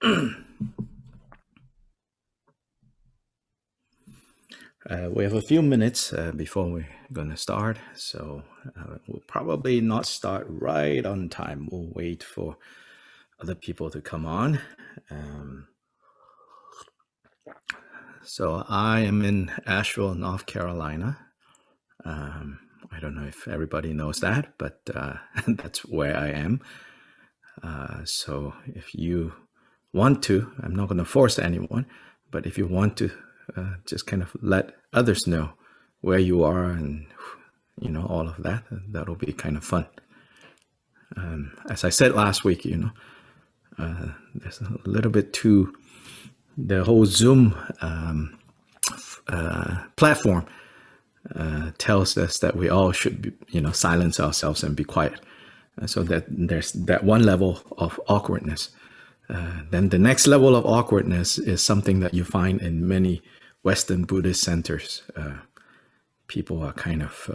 We have a few minutes before we're going to start, so we'll probably not start right on time. We'll wait for other people to come on. So I am in Asheville, North Carolina. I don't know if everybody knows that, but that's where I am. So if you want to, I'm not going to force anyone, but if you want to just kind of let others know where you are and, you know, all of that, that'll be kind of fun. As I said last week, you know, there's a little bit to the whole Zoom platform tells us that we all should be, you know, silence ourselves and be quiet. So that there's that one level of awkwardness. Then the next level of awkwardness is something that you find in many Western Buddhist centers. People are kind of,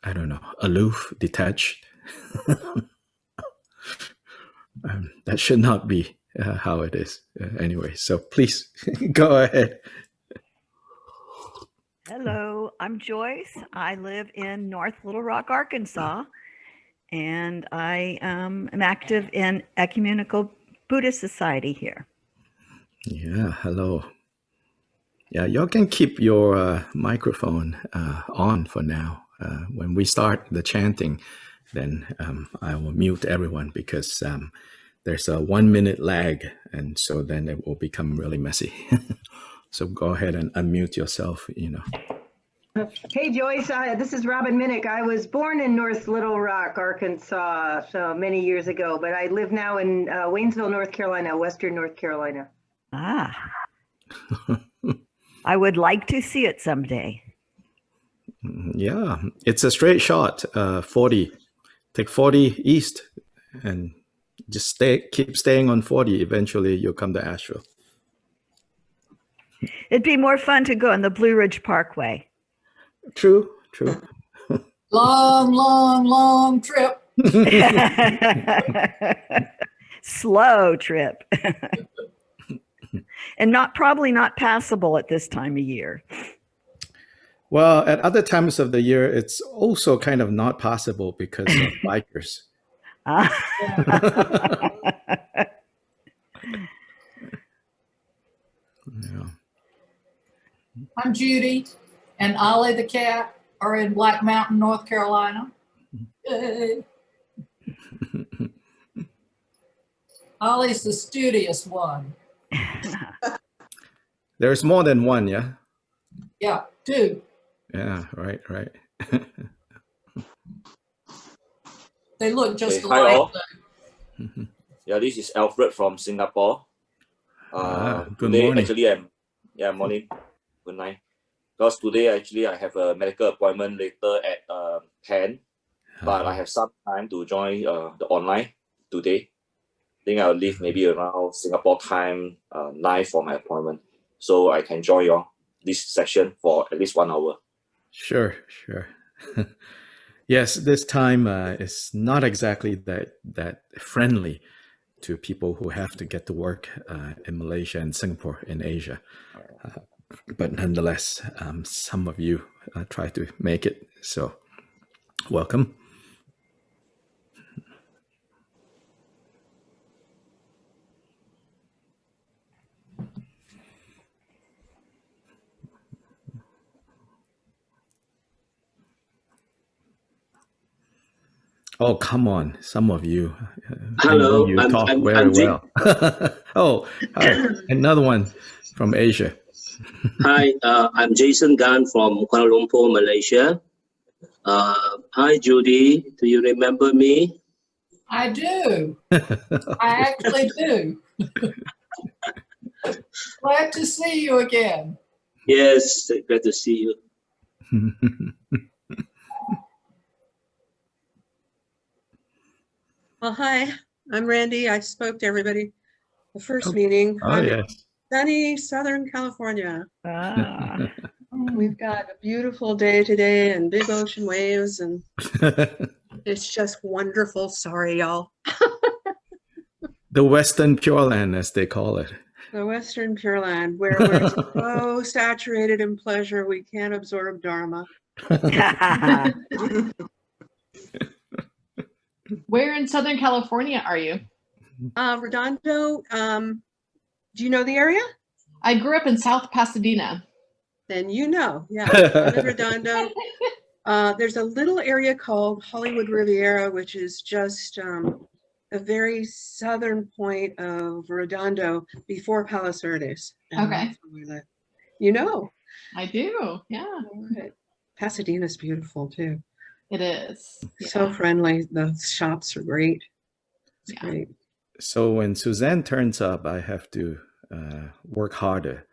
I don't know, aloof, detached. That should not be how it is anyway. So please go ahead. Hello, I'm Joyce. I live in North Little Rock, Arkansas, and I am active in Ecumenical Buddhist Society here. Yeah, hello. Yeah, y'all can keep your microphone on for now. When we start the chanting, then I will mute everyone because there's a 1 minute lag, and so then it will become really messy. So go ahead and unmute yourself, you know. Hey, Joyce, this is Robin Minnick. I was born in North Little Rock, Arkansas, so many years ago, but I live now in Waynesville, North Carolina, Western North Carolina. Ah, I would like to see it someday. Yeah, it's a straight shot, 40. Take 40 east and just keep staying on 40. Eventually you'll come to Asheville. It'd be more fun to go on the Blue Ridge Parkway. True. Long trip. Slow trip. And probably not passable at this time of year. Well, at other times of the year, it's also kind of not possible because of bikers. Yeah. I'm Judy, and Ollie the cat are in Black Mountain, North Carolina. Ollie's the studious one. There's more than one, yeah? Yeah, two. Yeah, right. They look just Hi alike. all. Yeah, this is Alfred from Singapore. Good today, morning. Actually, morning. Good night. Because today, actually, I have a medical appointment later at 10. But I have some time to join the online today. I think I'll leave maybe around Singapore time 9 for my appointment. So I can join you this session for at least 1 hour. Sure. Yes, this time is not exactly that friendly to people who have to get to work in Malaysia and Singapore in Asia. But nonetheless, some of you try to make it. So welcome. Oh, come on. Some of you. Hello, you talk very well. Oh, hi. Another one from Asia. Hi, I'm Jason Gan from Kuala Lumpur, Malaysia. Hi, Judy. Do you remember me? I do. I actually do. Glad to see you again. Yes, glad to see you. Well, hi, I'm Randy. I spoke to everybody the first meeting. I'm yes. Sunny Southern California. Ah. We've got a beautiful day today and big ocean waves, and it's just wonderful. Sorry, y'all. The Western Pure Land, as they call it. The Western Pure Land, where we're so saturated in pleasure, we can't absorb Dharma. Where in Southern California are you? Redondo, do you know the area? I grew up in South Pasadena. Then you know, yeah, I'm in Redondo. There's a little area called Hollywood Riviera, which is just a very southern point of Redondo before Palos Verdes. And Okay. that's where we live. You know. I do, yeah. Right. Pasadena's beautiful too. It is. So Yeah. friendly. The shops are great. It's Yeah. great. So when Suzanne turns up, I have to work harder.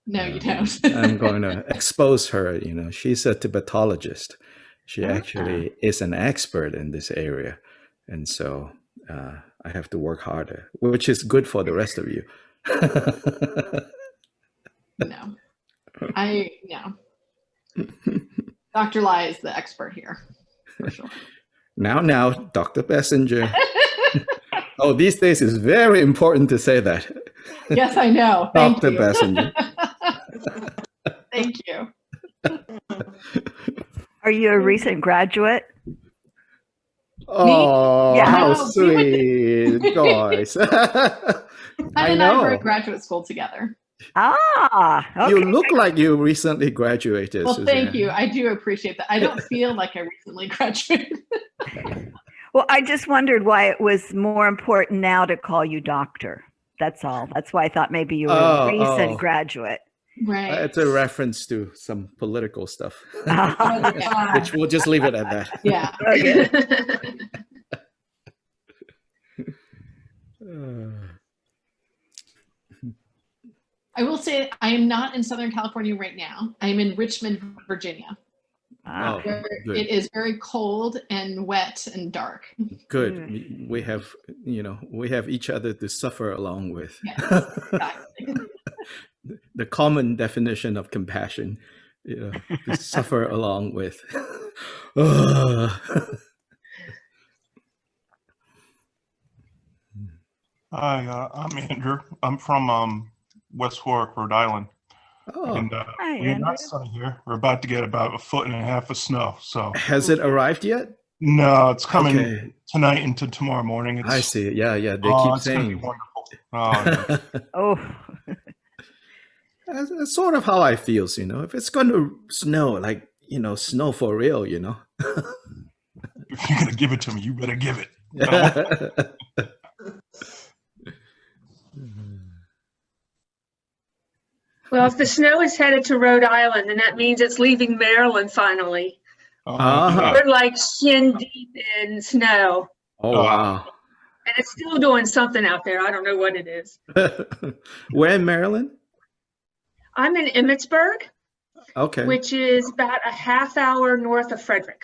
No, you don't. I'm going to expose her. You know, she's a Tibetologist. She Ah. actually is an expert in this area. And so I have to work harder, which is good for the rest of you. No. Dr. Lai is the expert here, for sure. Now, Dr. Bessinger. Oh, these days it's very important to say that. Yes, I know. Thank Dr. you. Bessinger. Thank you. Are you a recent graduate? Oh, Yeah. how No, we went sweet, Joyce. Ken and I were at graduate school together. Ah, okay. You look like you recently graduated. Well, thank Suzanne. you. I do appreciate that. I don't feel like I recently graduated. Well, I just wondered why it was more important now to call you doctor. That's all. That's why I thought maybe you were a recent graduate. Right. It's a reference to some political stuff, Yeah. which we'll just leave it at that. Yeah. Okay. I will say I am not in Southern California right now. I am in Richmond, Virginia. Ah, Oh, good. It is very cold and wet and dark. Good. We have, we have each other to suffer along with. Yes, exactly. The common definition of compassion, to suffer along with. Hi, I'm Andrew. I'm from West Warwick, Rhode Island. Oh, And Hi, we're Andrew. not sunny here. We're about to get about 1.5 feet of snow. So has it arrived yet? no, it's coming Okay. tonight into tomorrow morning. I see. Yeah, they It's keep gonna be saying. wonderful. Oh, yeah. Oh, That's sort of how I feel, if it's going to snow, like, snow for real, If you're gonna give it to me, you better give it. Well, if the snow is headed to Rhode Island, then that means it's leaving Maryland finally. Uh-huh. We're like shin deep in snow, Oh, wow. and it's still doing something out there. I don't know what it is. Where in Maryland? I'm in Emmitsburg, Okay. which is about a half hour north of Frederick.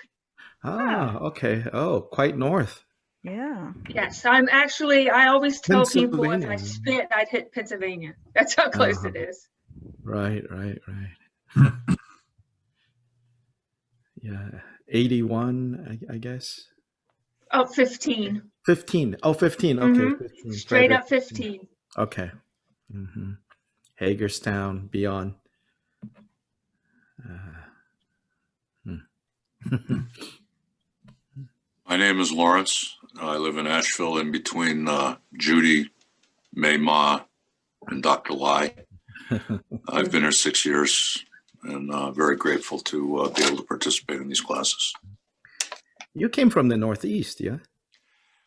Ah, okay. Oh, quite north. yeah. Yes, I always tell people if I Pennsylvania. spit, I'd hit Pennsylvania. That's how close it is. Right. Yeah. 81, I guess. Oh, 15. 15. Oh, 15. Okay. Mhm. 15. Straight up Frederick. 15. Okay. Hagerstown, beyond. My name is Lawrence. I live in Asheville in between Judy, May Ma, and Dr. Lai. I've been here 6 years and very grateful to be able to participate in these classes. You came from the Northeast, yeah?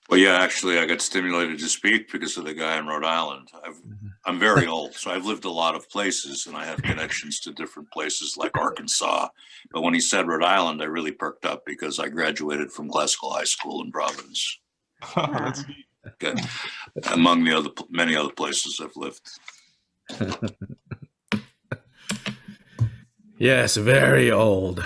Well, yeah, actually, I got stimulated to speak because of the guy in Rhode Island. I'm very old, so I've lived a lot of places and I have connections to different places like Arkansas. But when he said Rhode Island, I really perked up because I graduated from classical high school in Providence, That's okay, among the many other places I've lived. Yes, very old.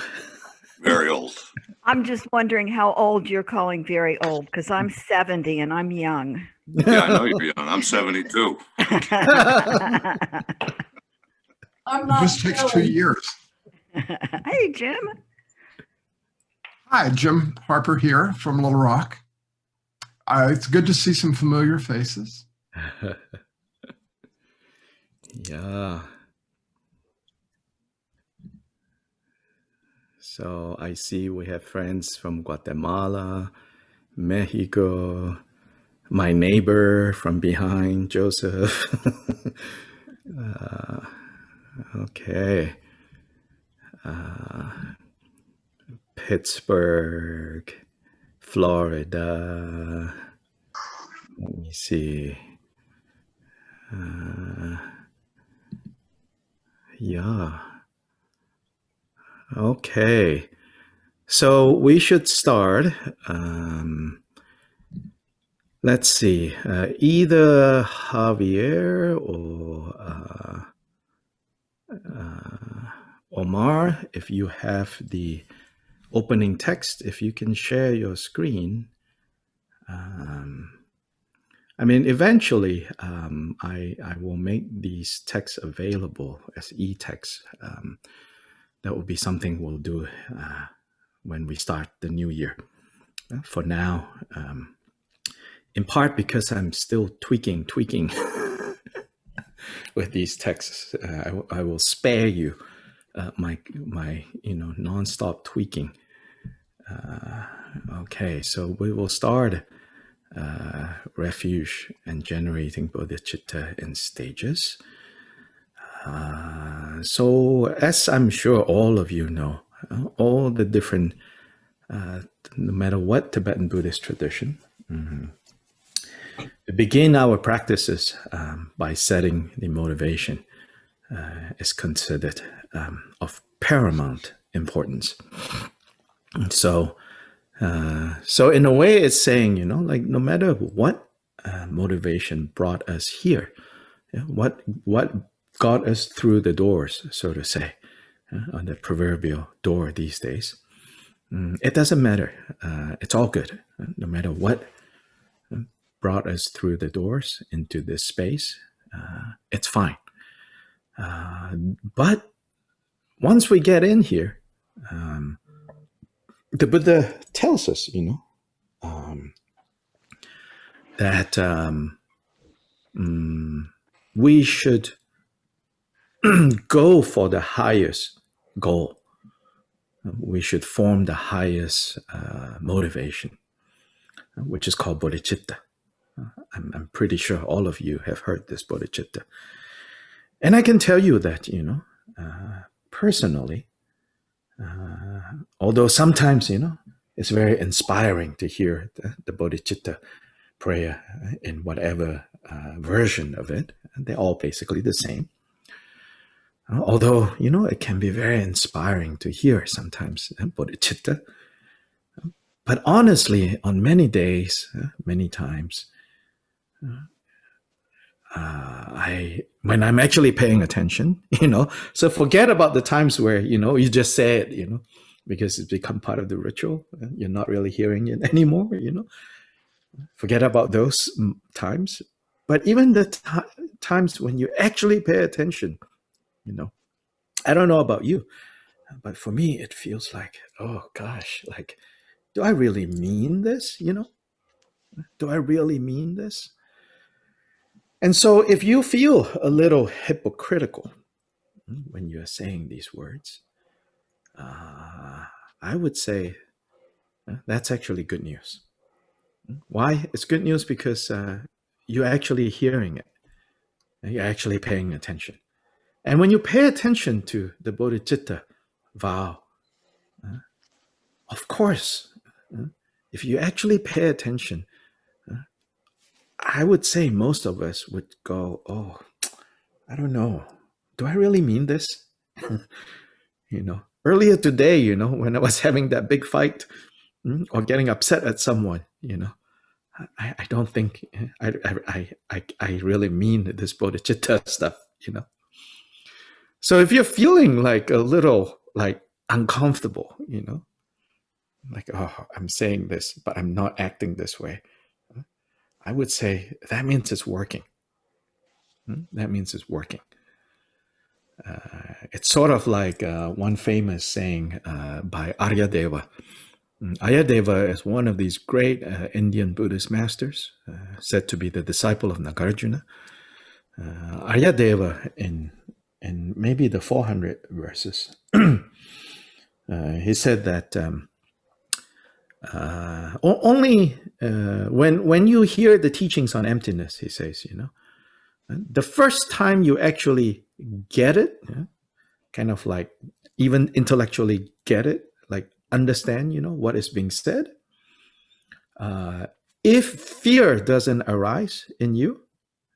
Very old. I'm just wondering how old you're calling very old, because I'm 70 and I'm young. Yeah, I know you're young. I'm 72. I'm not This takes 2 silly. years. Hey, Jim. Hi, Jim Harper here from Little Rock. It's good to see some familiar faces. Yeah. So I see we have friends from Guatemala, Mexico, my neighbor from behind, Joseph. Okay. Pittsburgh, Florida. Let me see. Yeah. Okay. So we should start. Let's see. Either Javier or Omar, if you have the opening text, if you can share your screen. I mean, eventually, I will make these texts available as e-text. That will be something we'll do when we start the new year. For now, in part because I'm still tweaking with these texts, I will spare you my nonstop tweaking. Okay, so we will start refuge and generating bodhicitta in stages. So as I'm sure all of you know, all the different, no matter what Tibetan Buddhist tradition, we begin our practices by setting the motivation is considered of paramount importance. And so in a way, it's saying, like no matter what motivation brought us here, what got us through the doors, so to say, on the proverbial door these days, it doesn't matter. It's all good. No matter what brought us through the doors into this space, it's fine. But once we get in here, the Buddha tells us, that we should go for the highest goal. We should form the highest motivation, which is called bodhicitta. I'm pretty sure all of you have heard this bodhicitta. And I can tell you that, personally, although sometimes, it's very inspiring to hear the bodhicitta prayer in whatever version of it. They're all basically the same. Although, it can be very inspiring to hear sometimes bodhicitta. But honestly, on many days, many times, when I'm actually paying attention, so forget about the times where, you just say it, because it's become part of the ritual. You're not really hearing it anymore, Forget about those times. But even the times when you actually pay attention, I don't know about you, but for me, it feels like, oh gosh, like, do I really mean this? Do I really mean this? And so if you feel a little hypocritical when you're saying these words, I would say that's actually good news. Why? It's good news because you're actually hearing it. You're actually paying attention. And when you pay attention to the bodhicitta vow, of course, if you actually pay attention, I would say most of us would go, oh, I don't know. Do I really mean this? Earlier today, when I was having that big fight or getting upset at someone, I don't think I really mean this bodhicitta stuff, So if you're feeling like a little like uncomfortable, like, oh, I'm saying this, but I'm not acting this way, I would say that means it's working. That means it's working. It's sort of like one famous saying by Aryadeva. Ayadeva is one of these great Indian Buddhist masters, said to be the disciple of Nagarjuna. Ayadeva, in maybe the 400 verses, he said that only when you hear the teachings on emptiness, he says, the first time you actually get it, kind of like even intellectually get it, like understand, what is being said. If fear doesn't arise in you,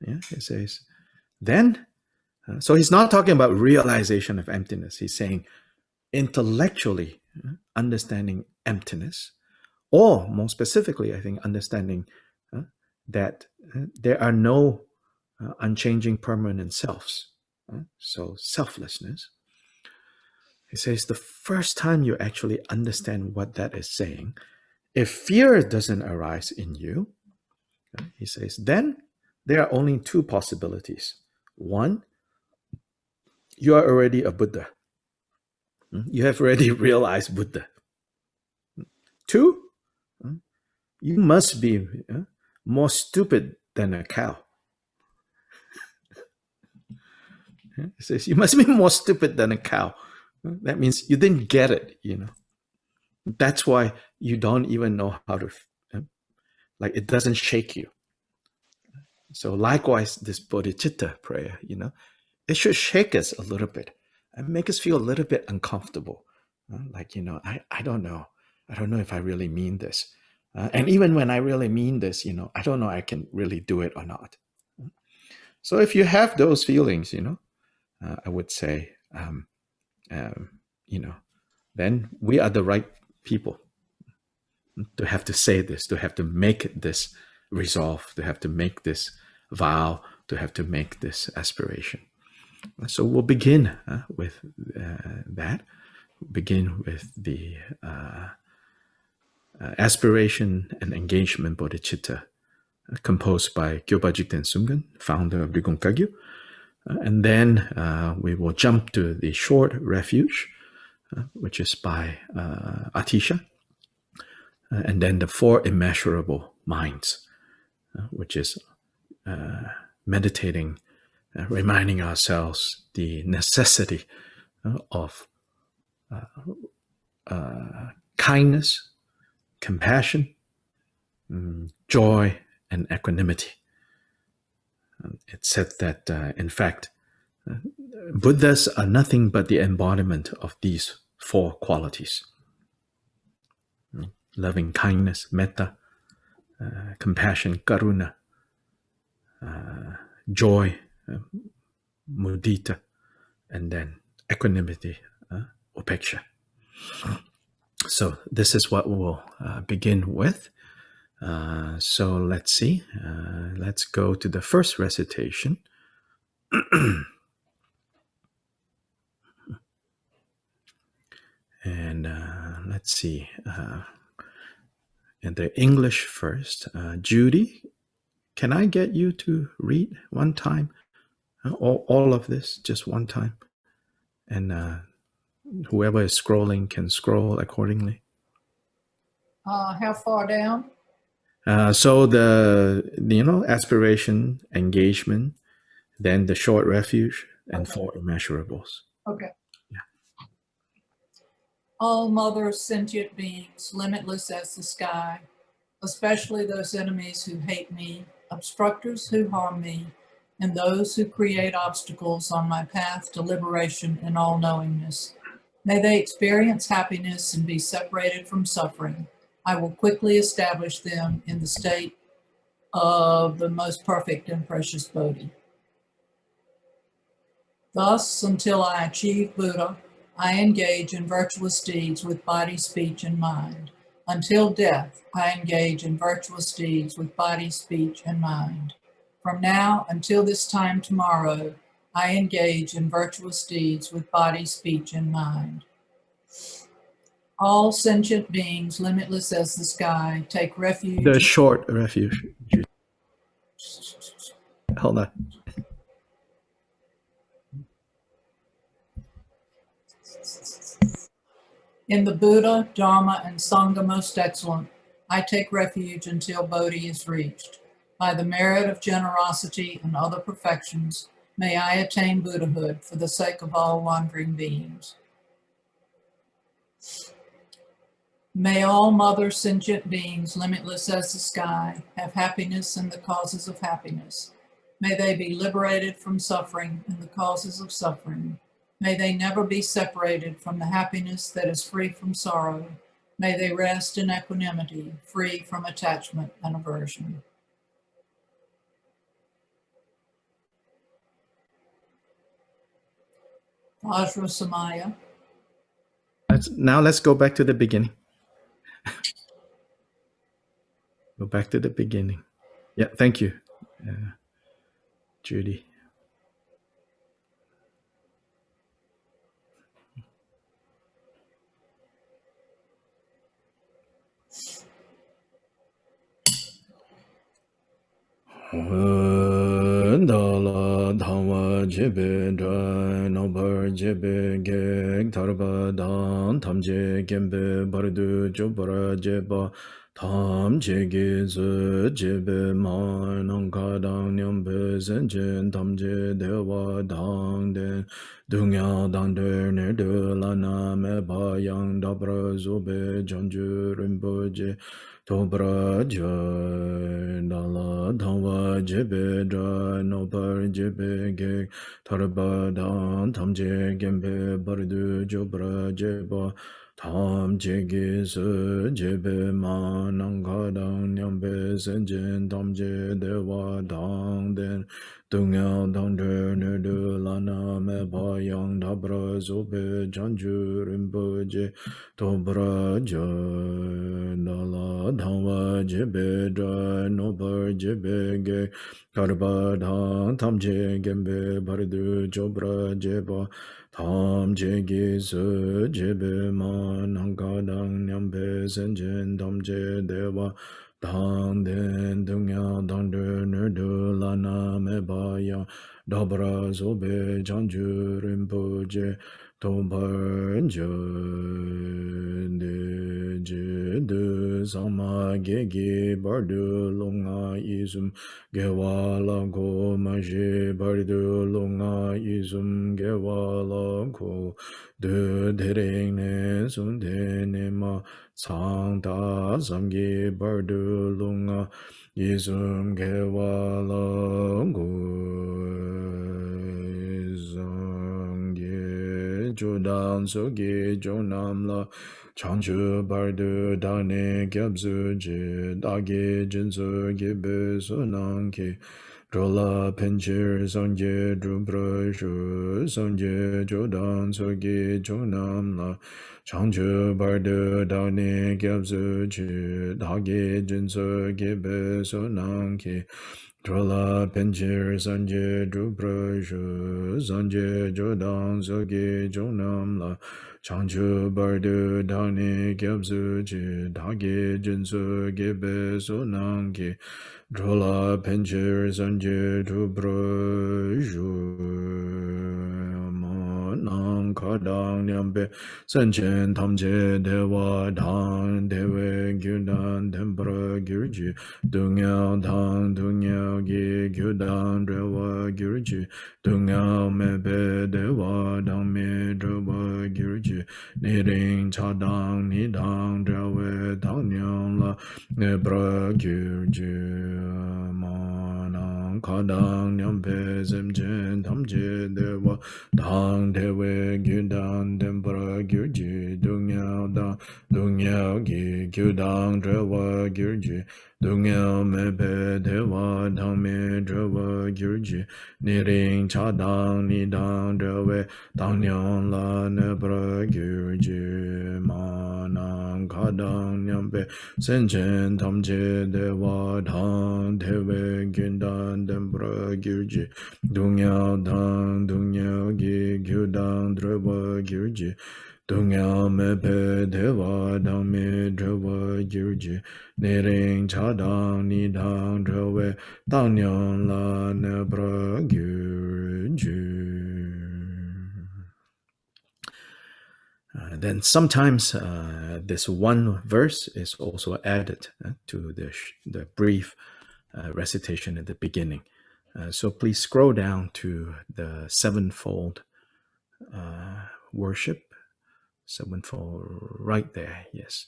he says, then, so he's not talking about realization of emptiness. He's saying intellectually understanding emptiness, or more specifically, I think, understanding that there are no unchanging permanent selves. So selflessness. He says the first time you actually understand what that is saying, if fear doesn't arise in you, he says, then there are only two possibilities. One, you are already a Buddha. You have already realized Buddha. Two, you must be more stupid than a cow. He says, you must be more stupid than a cow. That means you didn't get it, That's why you don't even know how to, like, it doesn't shake you. So likewise, this bodhicitta prayer, it should shake us a little bit and make us feel a little bit uncomfortable. Like, I don't know. I don't know if I really mean this. And even when I really mean this, I don't know I can really do it or not. So if you have those feelings, I would say, then we are the right people to have to say this, to have to make this resolve, to have to make this vow, to have to make this aspiration. So we'll begin with that. Begin with the aspiration and engagement bodhicitta, composed by Gyopa Jigten Sumgön, founder of Rigong Kagyu. And then we will jump to the short refuge, which is by Atisha. And then the four immeasurable minds, which is meditating, reminding ourselves the necessity of kindness, compassion, joy, and equanimity. It's said that, in fact, Buddhas are nothing but the embodiment of these four qualities. Loving kindness, metta, compassion, karuna, joy, mudita, and then equanimity, upeksha. So this is what we'll begin with. So let's see. Let's go to the first recitation. And let's see. In the English first. Judy, can I get you to read one time? All of this, just one time. And whoever is scrolling can scroll accordingly. How far down? So the aspiration, engagement, then the short refuge, and four immeasurables. Okay. Yeah. All mother sentient beings, limitless as the sky, especially those enemies who hate me, obstructors who harm me, and those who create obstacles on my path to liberation and all-knowingness. May they experience happiness and be separated from suffering. I will quickly establish them in the state of the most perfect and precious Bodhi. Thus, until I achieve Buddha, I engage in virtuous deeds with body, speech, and mind. Until death, I engage in virtuous deeds with body, speech, and mind. From now until this time tomorrow, I engage in virtuous deeds with body, speech, and mind. All sentient beings, limitless as the sky, take refuge. The short refuge. Hold on. In the Buddha, Dharma, and Sangha most excellent, I take refuge until Bodhi is reached. By the merit of generosity and other perfections, may I attain Buddhahood for the sake of all wandering beings. May all mother sentient beings, limitless as the sky, have happiness and the causes of happiness. May they be liberated from suffering and the causes of suffering. May they never be separated from the happiness that is free from sorrow. May they rest in equanimity, free from attachment and aversion. Vajra Samaya. Now let's go back to the beginning. Go back to the beginning. Yeah, thank you, Judy. Dala Dhamma Jebe Dry Nobar Jebe Geg Tarba Dan Tamje Gembe Bardu Jobara Jeba Tam Jege Zu Jebe Man Ankadang Nyambe Zenjen Tamje Dewa Dang Den Dunya Dander Nerdu Lana Meba Yang Dabra Zobe Janju Rimboje Tobra Jai Dala Dhamma Jebe Dra Nopar Jebe Ge Tarba Dan Tamje Gembe Bardu Jobra Jeba Tam Jege Se Jebe Man Ankadang Nyambe Senjen Tamje Dewa Dang Den Dunya Dander Nerdu Lana Meba Yang Dabra Zobe Janju Rimboje Tobra Jai Dala Dhamma Jebe Dra Nobar Jebe Ge Karba Dan Tamje Gembe Bardu Jobra Jeba Tam Jege Se Jebe Man Hankadang Nyambe Senjen Tamje Dewa Dang Den Dunya Dander Nerdu Lana Meba Yang Dabra Zobe Janju Rimpoje Tobar de de sama gege bardu longa izum gewala go maje bardu longa izum gewala go de dereng ne sun de ne ma sang da samge bardu longa izum gewala go Jodan soge jonam la changchu bardu dane gyabzu je dage jinsu gebe sunang ke drola penchir sanje drupra shu sanje jodan soge jonam la changchu bardu dane gyabzu je dage jinsu gebe sunang ke Drola Penchir Sanje Drupra Shu Sanje Jodang Soge Jonam La Changchu Bardu Dani Gyabzu Chi Dagi Jinsu Gebe Sonang Ki Drola Penchir Sanje Drupra Shu Nang Kadang Nyambe Sanchen Tamche Dewa Dang Dewe Gyudan Tempra Gyurji Dungyao Dang Dungyao Gi Gyudan Dewa Gyurji Dungyao Mebe Dewa Dang Me Dewa Gyurji Niring Chadang Nidang Dewe Dang Nyang La Nebra Gyurji Manang Kadang Nyambe Zemchen Tamche Dewa Dang Dewe Gyudan Tempra Gyurji Dungyao Dang Dungyao Gi Gyudang Dewa Gyurji Dungyao Mepe Dewa Dang Me Dewa Gyurji Niring Chadang Nidang Dewe Dang Nyang La Nebra Gyurji Manang Kadang Nyampe Senchen Tamche Dewa Dang Dewe Gyudan Tempra Gyurji Dungyao Dang Dungyao Gi Gyudang Dewa Gyurji Dungyao Mepe Dewa Dang Me Dewa Gyurji Niring Chadang Nidang Dewe Dang Nyang La Nebra Gyurji. Then sometimes this one verse is also added to the brief recitation at the beginning. So please scroll down to the sevenfold worship. Sevenfold, right there, yes.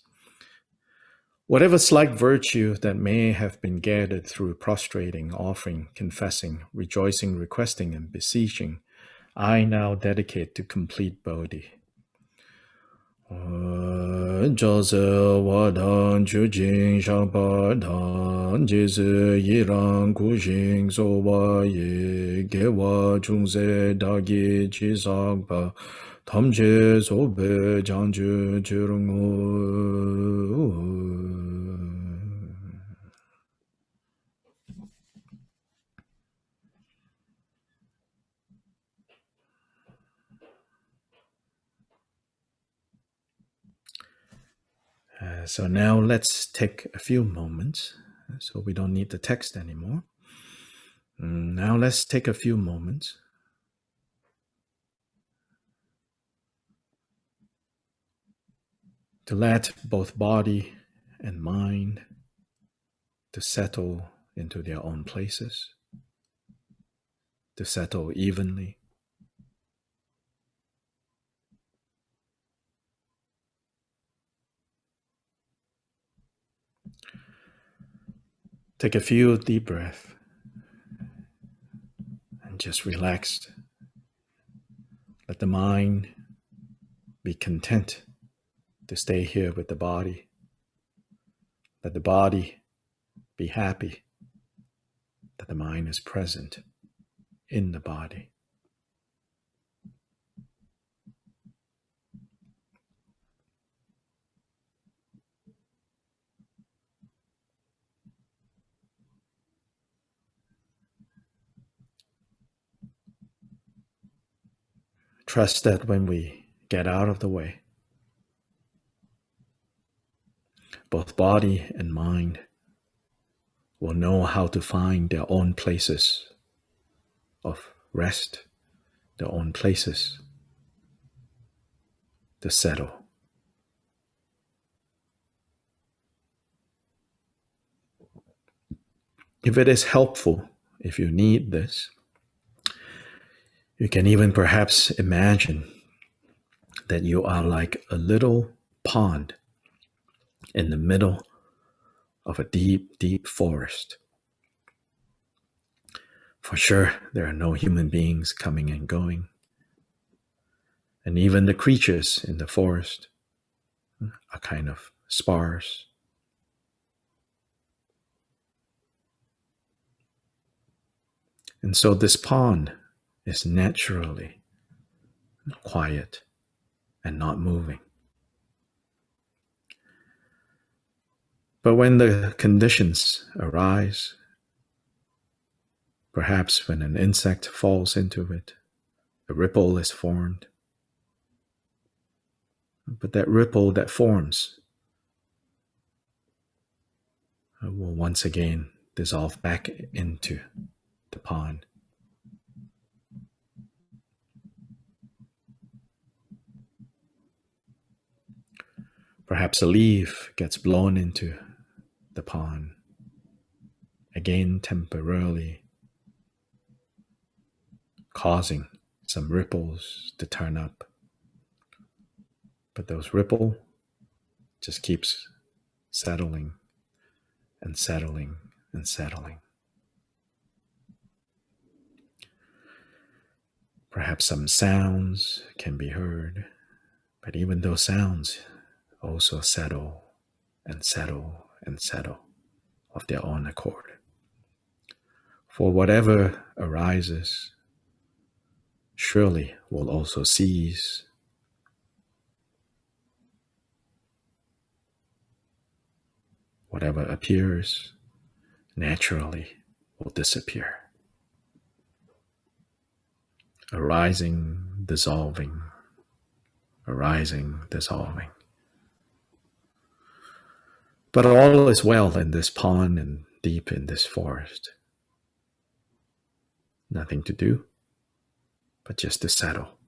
Whatever slight virtue that may have been gathered through prostrating, offering, confessing, rejoicing, requesting, and beseeching, I now dedicate to complete Bodhi. 照着我当究竟上八堂，即是依然苦行所我也，给我众生大义之上吧，他们皆所被将就之我。So now let's take a few moments, so we don't need the text anymore. Now let's take a few moments to let both body and mind to settle into their own places, to settle evenly. Take a few deep breaths and just relax. Let the mind be content to stay here with the body. Let the body be happy that the mind is present in the body. Trust that when we get out of the way, both body and mind will know how to find their own places of rest, their own places to settle. If it is helpful, if you need this, you can even perhaps imagine that you are like a little pond in the middle of a deep, deep forest. For sure, there are no human beings coming and going. And even the creatures in the forest are kind of sparse. And so this pond is naturally quiet and not moving. But when the conditions arise, perhaps when an insect falls into it, a ripple is formed. But that ripple that forms will once again dissolve back into the pond. Perhaps a leaf gets blown into the pond, again temporarily causing some ripples to turn up. But those ripples just keeps settling and settling and settling. Perhaps some sounds can be heard, but even those sounds also settle and settle and settle of their own accord. For whatever arises surely will also cease. Whatever appears naturally will disappear. Arising, dissolving, arising, dissolving. But all is well in this pond and deep in this forest. Nothing to do but just to settle.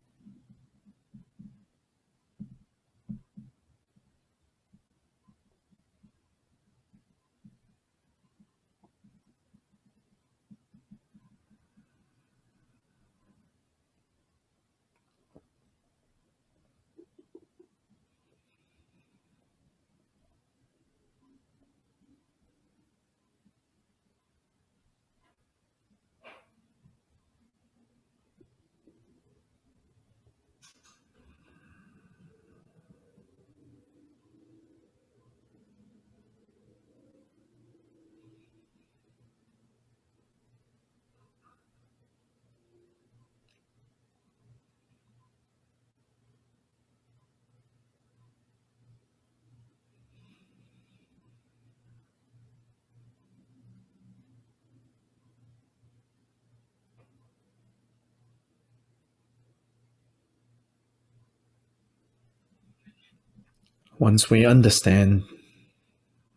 Once we understand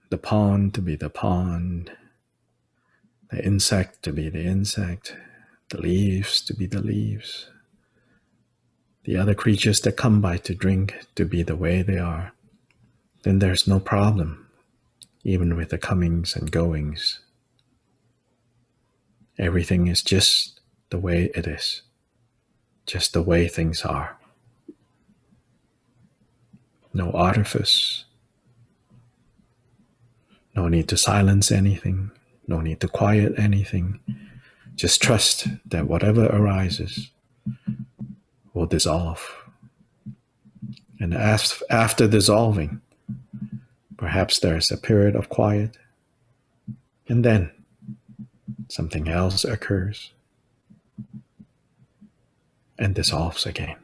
the pond to be the pond, the insect to be the insect, the leaves to be the leaves, the other creatures that come by to drink to be the way they are, then there's no problem, even with the comings and goings. Everything is just the way it is, just the way things are. No artifice, no need to silence anything, no need to quiet anything. Just trust that whatever arises will dissolve. And after dissolving, perhaps there's a period of quiet, and then something else occurs and dissolves again.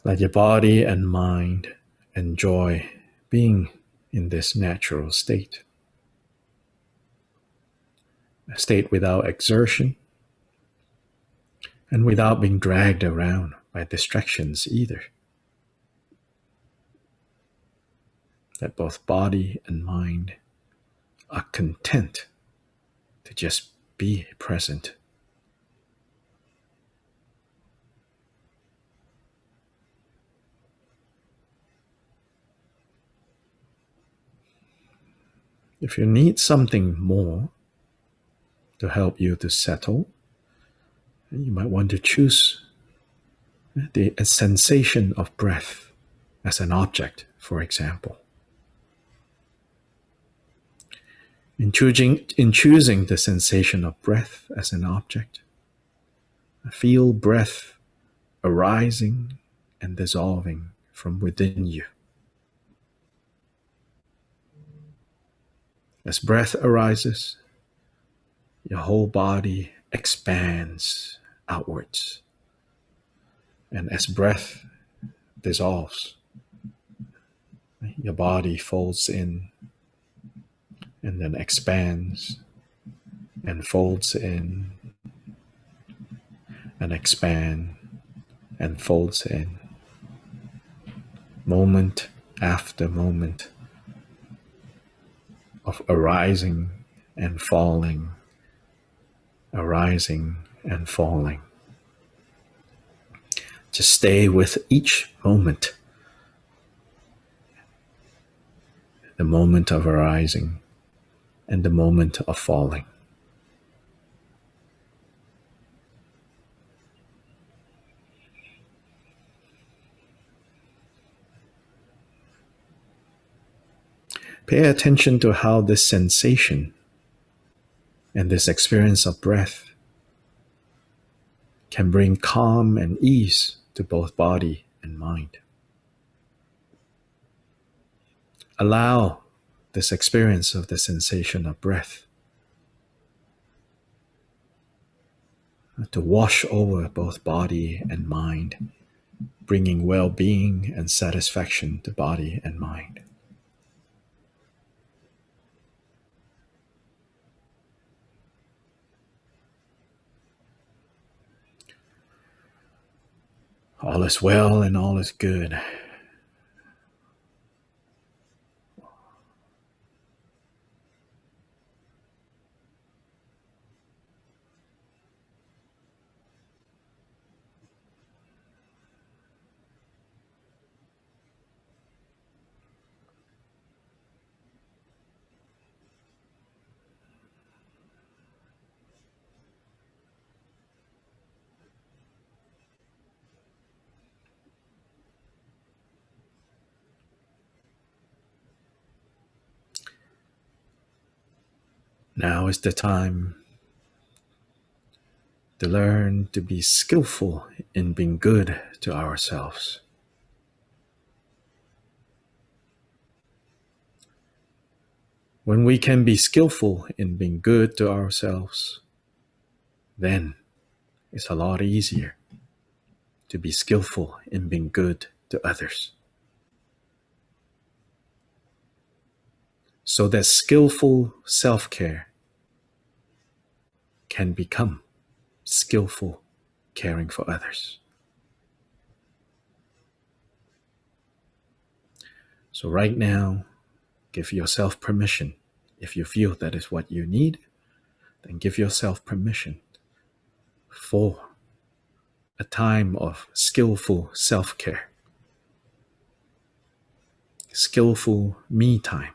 Let your body and mind enjoy being in this natural state. A state without exertion and without being dragged around by distractions either. That both body and mind are content to just be present. If you need something more to help you to settle, you might want to choose the sensation of breath as an object, for example. In choosing the sensation of breath as an object, feel breath arising and dissolving from within you. As breath arises, your whole body expands outwards. And as breath dissolves, your body folds in and then expands and folds in and expand and folds in. Moment after moment of arising and falling, arising and falling. Just stay with each moment. The moment of arising and the moment of falling. Pay attention to how this sensation and this experience of breath can bring calm and ease to both body and mind. Allow this experience of the sensation of breath to wash over both body and mind, bringing well-being and satisfaction to body and mind. All is well and all is good. Now is the time to learn to be skillful in being good to ourselves. When we can be skillful in being good to ourselves, then it's a lot easier to be skillful in being good to others, so that skillful self-care can become skillful caring for others. So right now, give yourself permission. If you feel that is what you need, then give yourself permission for a time of skillful self-care, skillful me time.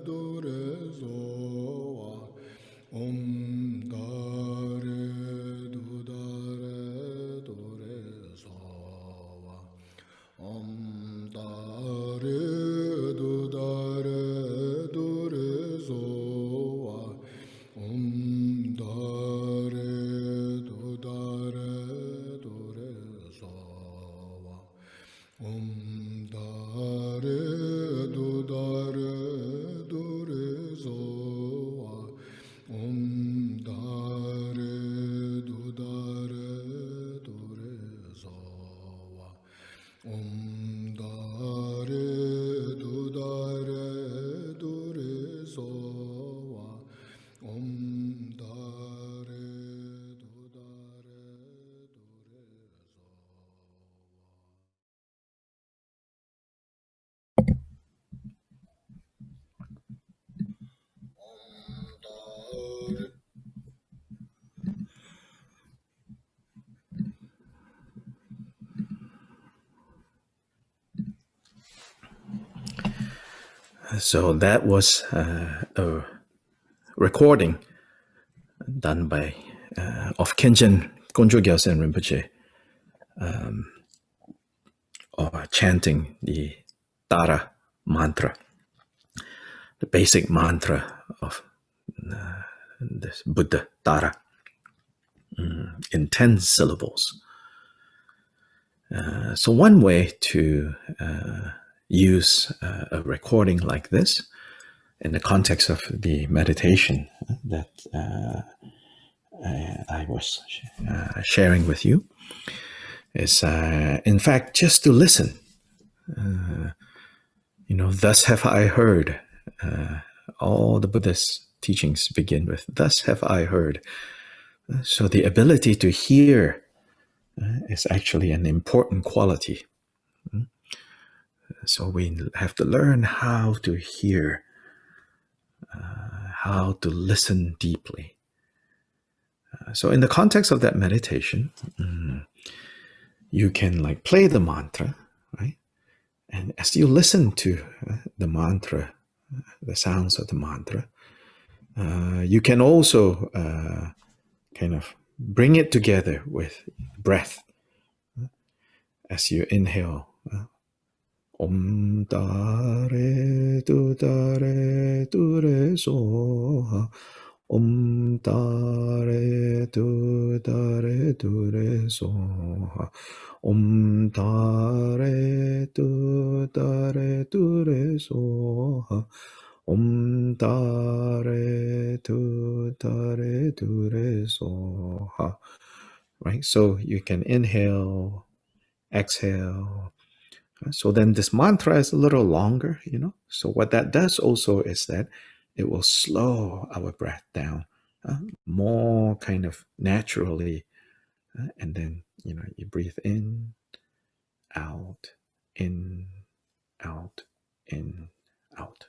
So that was a recording done by of Khenchen Gonjo Gyaltsen Rinpoche, or chanting the Tara mantra, the basic mantra of this Buddha Tara, in 10 syllables. So one way to use a recording like this in the context of the meditation that I was sharing with you is, in fact, just to listen. Thus have I heard. All the Buddhist teachings begin with, thus have I heard. So the ability to hear is actually an important quality. So we have to learn how to hear, how to listen deeply. So in the context of that meditation, you can play the mantra, right? And as you listen to the mantra, the sounds of the mantra, you can also kind of bring it together with breath. As you inhale, Om Tare Tu Tare Tu Re So, Om Tare Tu Tare Tu Re So, Om Tare Tu Tare Tu Re So, Om Tare Tu Tare Tu Re So. Right? So you can inhale, exhale. So then this mantra is a little longer, So what that does also is that it will slow our breath down more kind of naturally. And then, you breathe in, out, in, out, in, out.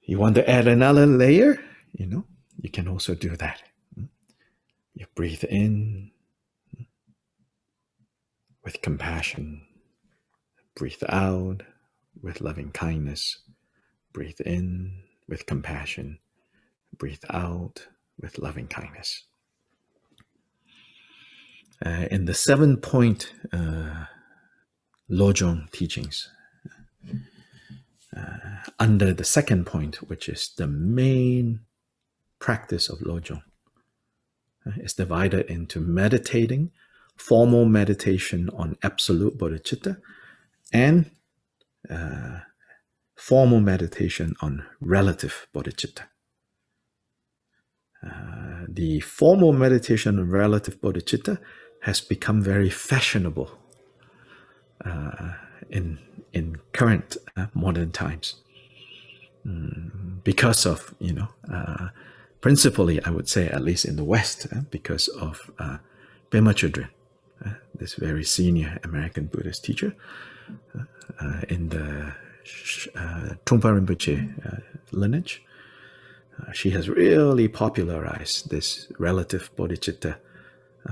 You want to add another layer, you can also do that. You breathe in with compassion, breathe out with loving kindness, breathe in with compassion, breathe out with loving kindness. In the 7-point Lojong teachings, under the second point, which is the main practice of Lojong, is divided into meditating, formal meditation on absolute bodhicitta, and formal meditation on relative bodhicitta. The formal meditation on relative bodhicitta has become very fashionable in current modern times, because of, principally, I would say, at least in the West, because of Pema Chodron, this very senior American Buddhist teacher in the Trungpa Rinpoche lineage. She has really popularized this relative bodhicitta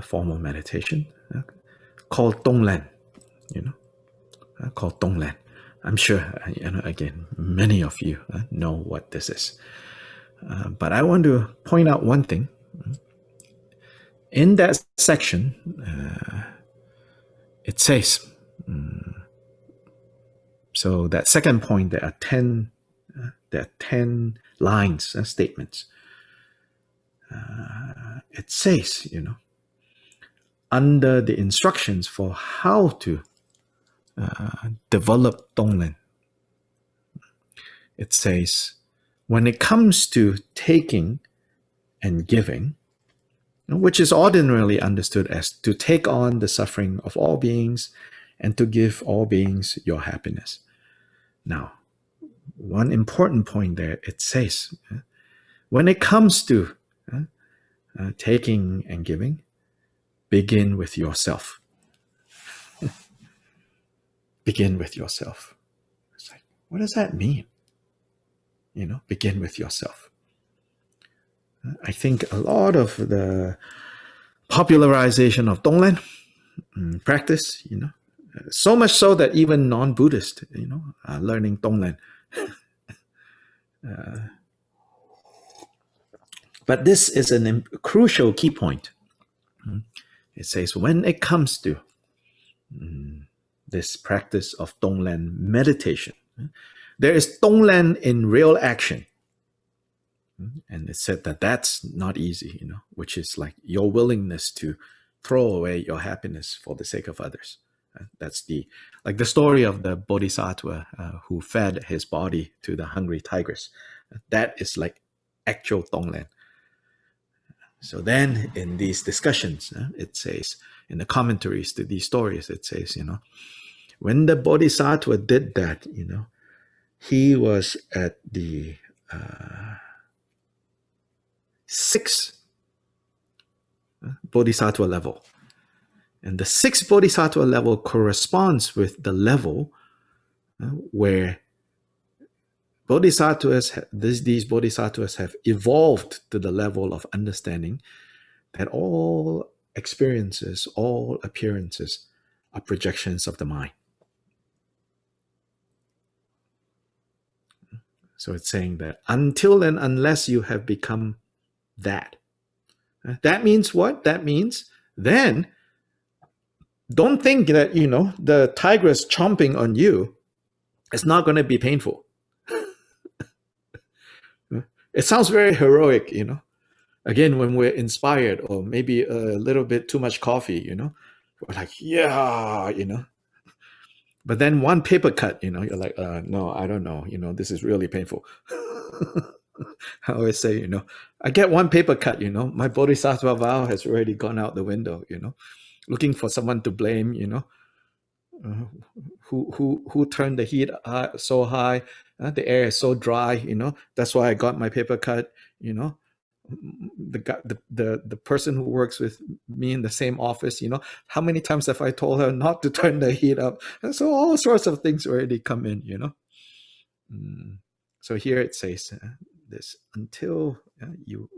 formal meditation called Tonglen, called Tonglen. I'm sure, again, many of you know what this is. But I want to point out one thing. In that section, it says, so that second point, there are 10 lines, statements. It says, under the instructions for how to develop Tonglen, it says, when it comes to taking and giving, which is ordinarily understood as to take on the suffering of all beings and to give all beings your happiness. Now, one important point there, it says, when it comes to taking and giving, begin with yourself. Begin with yourself. It's like, what does that mean? Begin with yourself. I think a lot of the popularization of Tonglen practice, So much so that even non-Buddhist, are learning Tonglen. But this is a crucial key point. It says when it comes to this practice of Tonglen meditation, there is Tonglen in real action. And it said that that's not easy, which is like your willingness to throw away your happiness for the sake of others. That's the story of the bodhisattva who fed his body to the hungry tigers. That is like actual Tonglen. So then in these discussions, it says, in the commentaries to these stories, it says, when the bodhisattva did that, he was at the 6th bodhisattva level. And the 6th bodhisattva level corresponds with the level where these bodhisattvas have evolved to the level of understanding that all experiences, all appearances are projections of the mind. So it's saying that until and unless you have become that. That means what? That means then don't think that, the tigress chomping on you is not going to be painful. It sounds very heroic, Again, when we're inspired or maybe a little bit too much coffee, we're like, yeah, But then one paper cut, you're like, no, I don't know. This is really painful. I always say, I get one paper cut, my bodhisattva vow has already gone out the window, looking for someone to blame, who turned the heat so high, the air is so dry, that's why I got my paper cut, the person who works with me in the same office, how many times have I told her not to turn the heat up? And so all sorts of things already come in, So here it says this, until you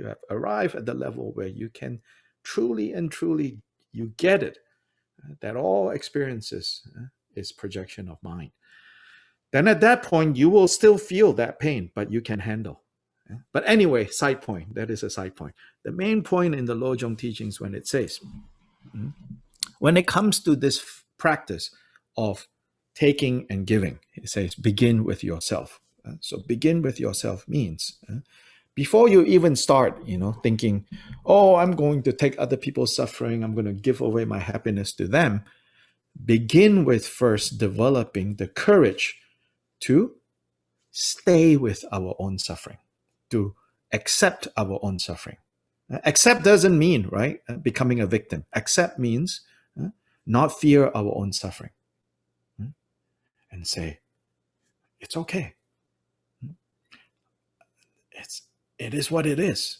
have arrived at the level where you can truly you get it, that all experiences is projection of mind. Then at that point, you will still feel that pain, but you can handle. But anyway, side point, that is a side point. The main point in the Lojong teachings when it says, when it comes to this practice of taking and giving, it says, begin with yourself. So begin with yourself means, before you even start, thinking, oh, I'm going to take other people's suffering, I'm going to give away my happiness to them, begin with first developing the courage to stay with our own suffering, to accept our own suffering. Accept doesn't mean, right, becoming a victim. Accept means not fear our own suffering. And say, it's okay. It is what it is.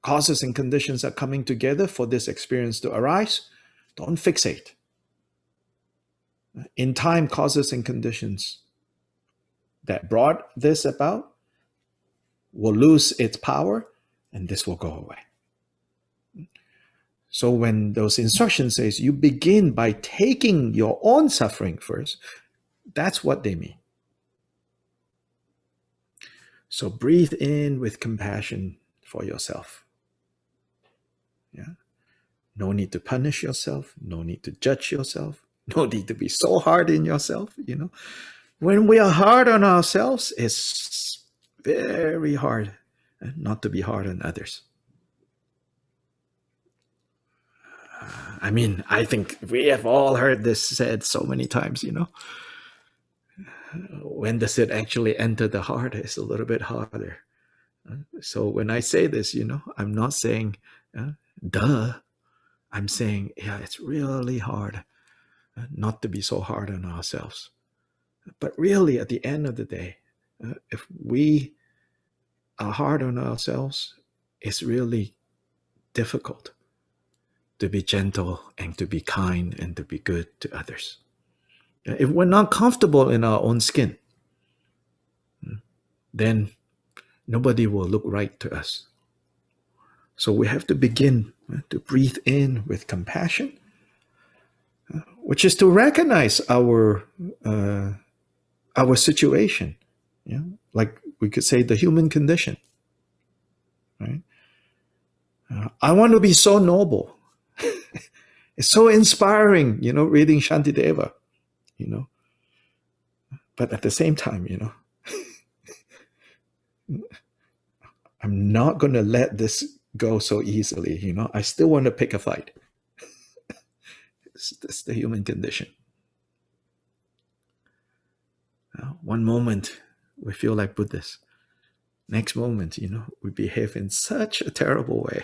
Causes and conditions are coming together for this experience to arise. Don't fixate. In time, causes and conditions that brought this about will lose its power, and this will go away. So when those instructions says you begin by taking your own suffering first, that's what they mean. So breathe in with compassion for yourself. Yeah. No need to punish yourself. No need to judge yourself. No need to be so hard on yourself. When we are hard on ourselves, it's very hard not to be hard on others. I think we have all heard this said so many times, When does it actually enter the heart? It's a little bit harder. So when I say this, I'm not saying, duh. I'm saying, yeah, it's really hard not to be so hard on ourselves. But really, at the end of the day, if we are hard on ourselves, it's really difficult to be gentle and to be kind and to be good to others. If we're not comfortable in our own skin, then nobody will look right to us. So we have to begin to breathe in with compassion which is to recognize our situation, like we could say the human condition, right? I want to be so noble. It's so inspiring, reading Shantideva, but at the same time, I'm not going to let this go so easily. I still want to pick a fight. It's the human condition. One moment we feel like Buddhists. Next moment, we behave in such a terrible way.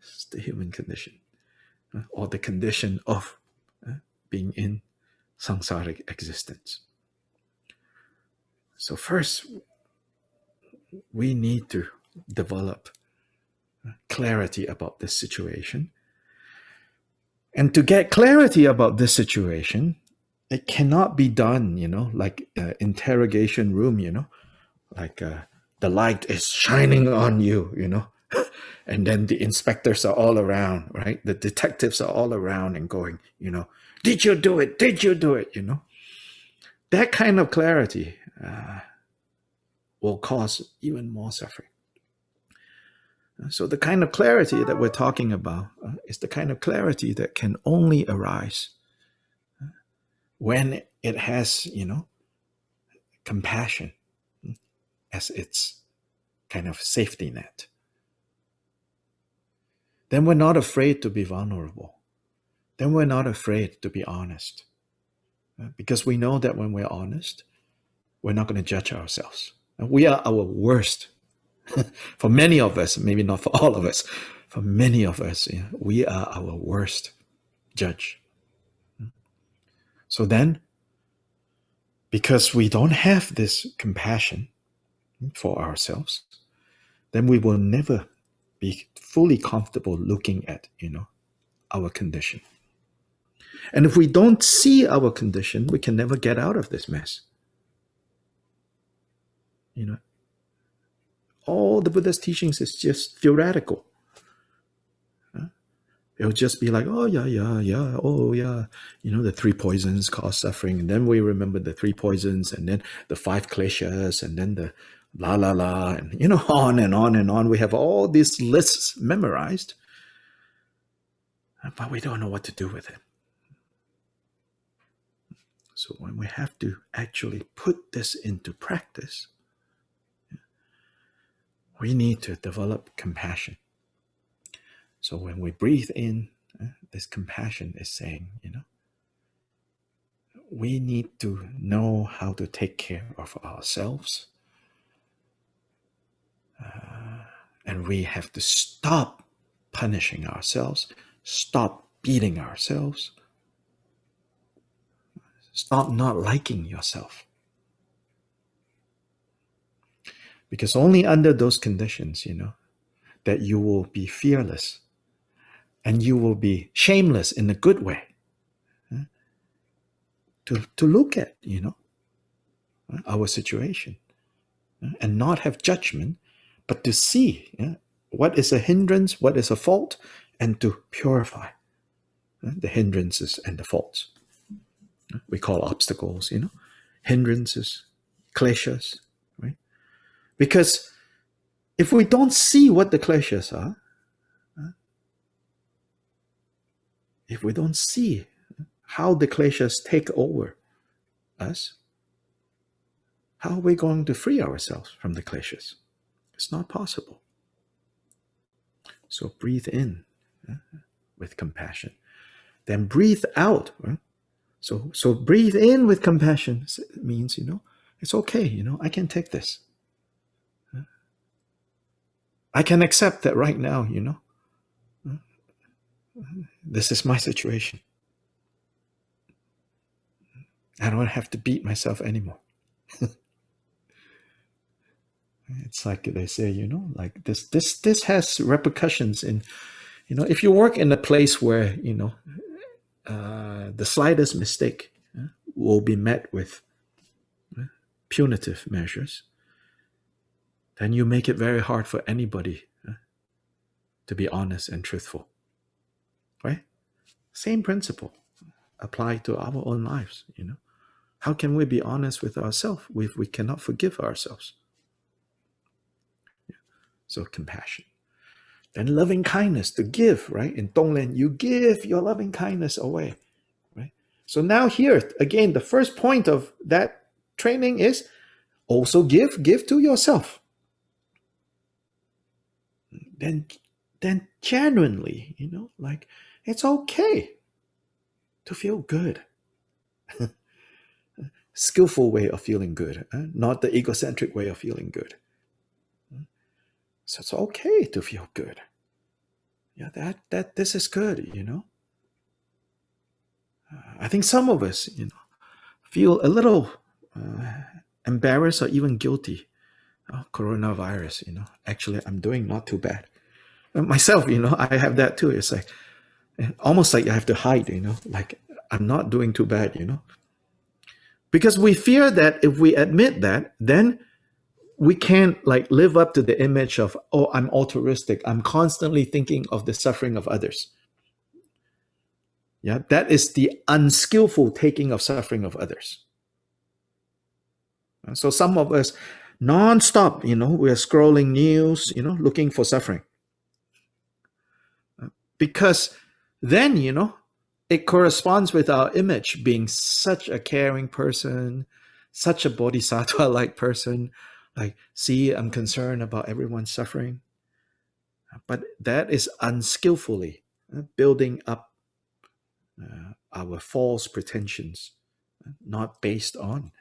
It's the human condition, or the condition of being in samsaric existence. So first, we need to develop clarity about this situation. And to get clarity about this situation, it cannot be done, like interrogation room, like the light is shining on you, and then the inspectors are all around, right? The detectives are all around and going, did you do it? Did you do it? That kind of clarity will cause even more suffering. So the kind of clarity that we're talking about is the kind of clarity that can only arise when it has, compassion as its kind of safety net. Then we're not afraid to be vulnerable. Then we're not afraid to be honest. Because we know that when we're honest, we're not going to judge ourselves. We are our worst. For many of us, maybe not for all of us, for many of us, we are our worst judge. So then, because we don't have this compassion for ourselves, then we will never be fully comfortable looking at, our condition. And if we don't see our condition, we can never get out of this mess. All the Buddha's teachings is just theoretical. It'll just be like, oh yeah, the 3 poisons cause suffering. And then we remember the 3 poisons, and then the 5 kleshas, and then the la la la, and on and on and on. We have all these lists memorized, but we don't know what to do with it. So when we have to actually put this into practice, we need to develop compassion. So when we breathe in, this compassion is saying, we need to know how to take care of ourselves. And we have to stop punishing ourselves, stop beating ourselves, stop not liking yourself. Because only under those conditions, that you will be fearless and you will be shameless in a good way. To look at, our situation and not have judgment, but to see what is a hindrance, what is a fault, and to purify the hindrances and the faults. We call obstacles, hindrances, kleshas, right? Because if we don't see what the kleshas are, if we don't see how the kleshas take over us, how are we going to free ourselves from the kleshas? It's not possible. So breathe in with compassion. Then breathe out. Right? So breathe in with compassion means, it's okay, I can take this. I can accept that right now, this is my situation. I don't have to beat myself anymore. It's like they say, like this has repercussions in, if you work in a place where, the slightest mistake will be met with punitive measures, then you make it very hard for anybody to be honest and truthful. Right? Same principle. apply to our own lives? How can we be honest with ourselves if we cannot forgive ourselves? So compassion. Then loving kindness, to give, right? In Donglen, you give your loving kindness away, right? So now here, again, the first point of that training is also give to yourself. Then genuinely, like it's okay to feel good. Skillful way of feeling good, not the egocentric way of feeling good. So it's okay to feel good. Yeah, that this is good, I think some of us, feel a little embarrassed or even guilty. Oh, coronavirus, actually I'm doing not too bad. Myself, I have that too. It's like almost like I have to hide, like I'm not doing too bad, because we fear that if we admit that, then we can't like live up to the image of, oh, I'm altruistic. I'm constantly thinking of the suffering of others. Yeah, that is the unskillful taking of suffering of others. So some of us non-stop, we're scrolling news, looking for suffering. Because then, it corresponds with our image being such a caring person, such a bodhisattva-like person. Like, see, I'm concerned about everyone's suffering. But that is unskillfully building up our false pretensions, not based on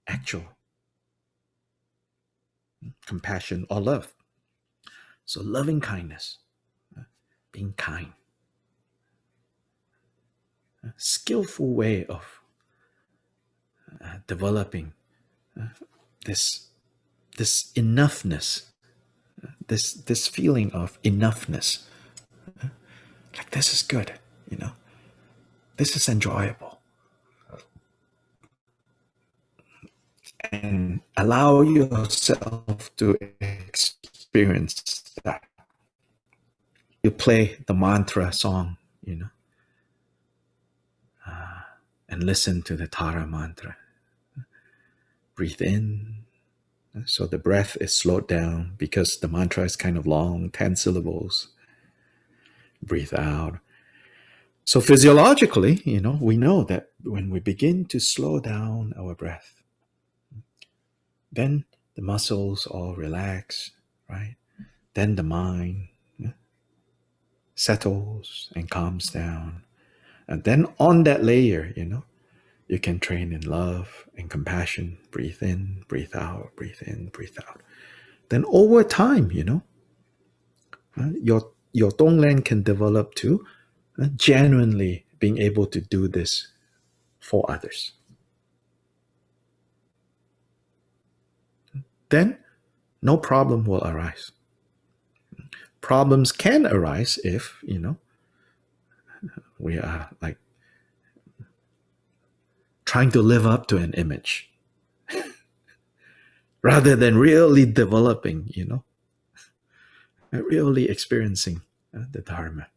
actual compassion or love. So loving kindness, being kind, a skillful way of developing this enoughness, this feeling of enoughness. Like this is good, this is enjoyable. And allow yourself to experience that. You play the mantra song, and listen to the Tara mantra. Breathe in. So the breath is slowed down because the mantra is kind of long, 10 syllables. Breathe out. So physiologically, we know that when we begin to slow down our breath, then the muscles all relax, right? Then the mind settles and calms down. And then on that layer, you can train in love and compassion. Breathe in, breathe out, breathe in, breathe out. Then over time, your Donglen can develop to genuinely being able to do this for others. Then no problem will arise. Problems can arise if, we are like trying to live up to an image rather than really developing, really experiencing the Dharma,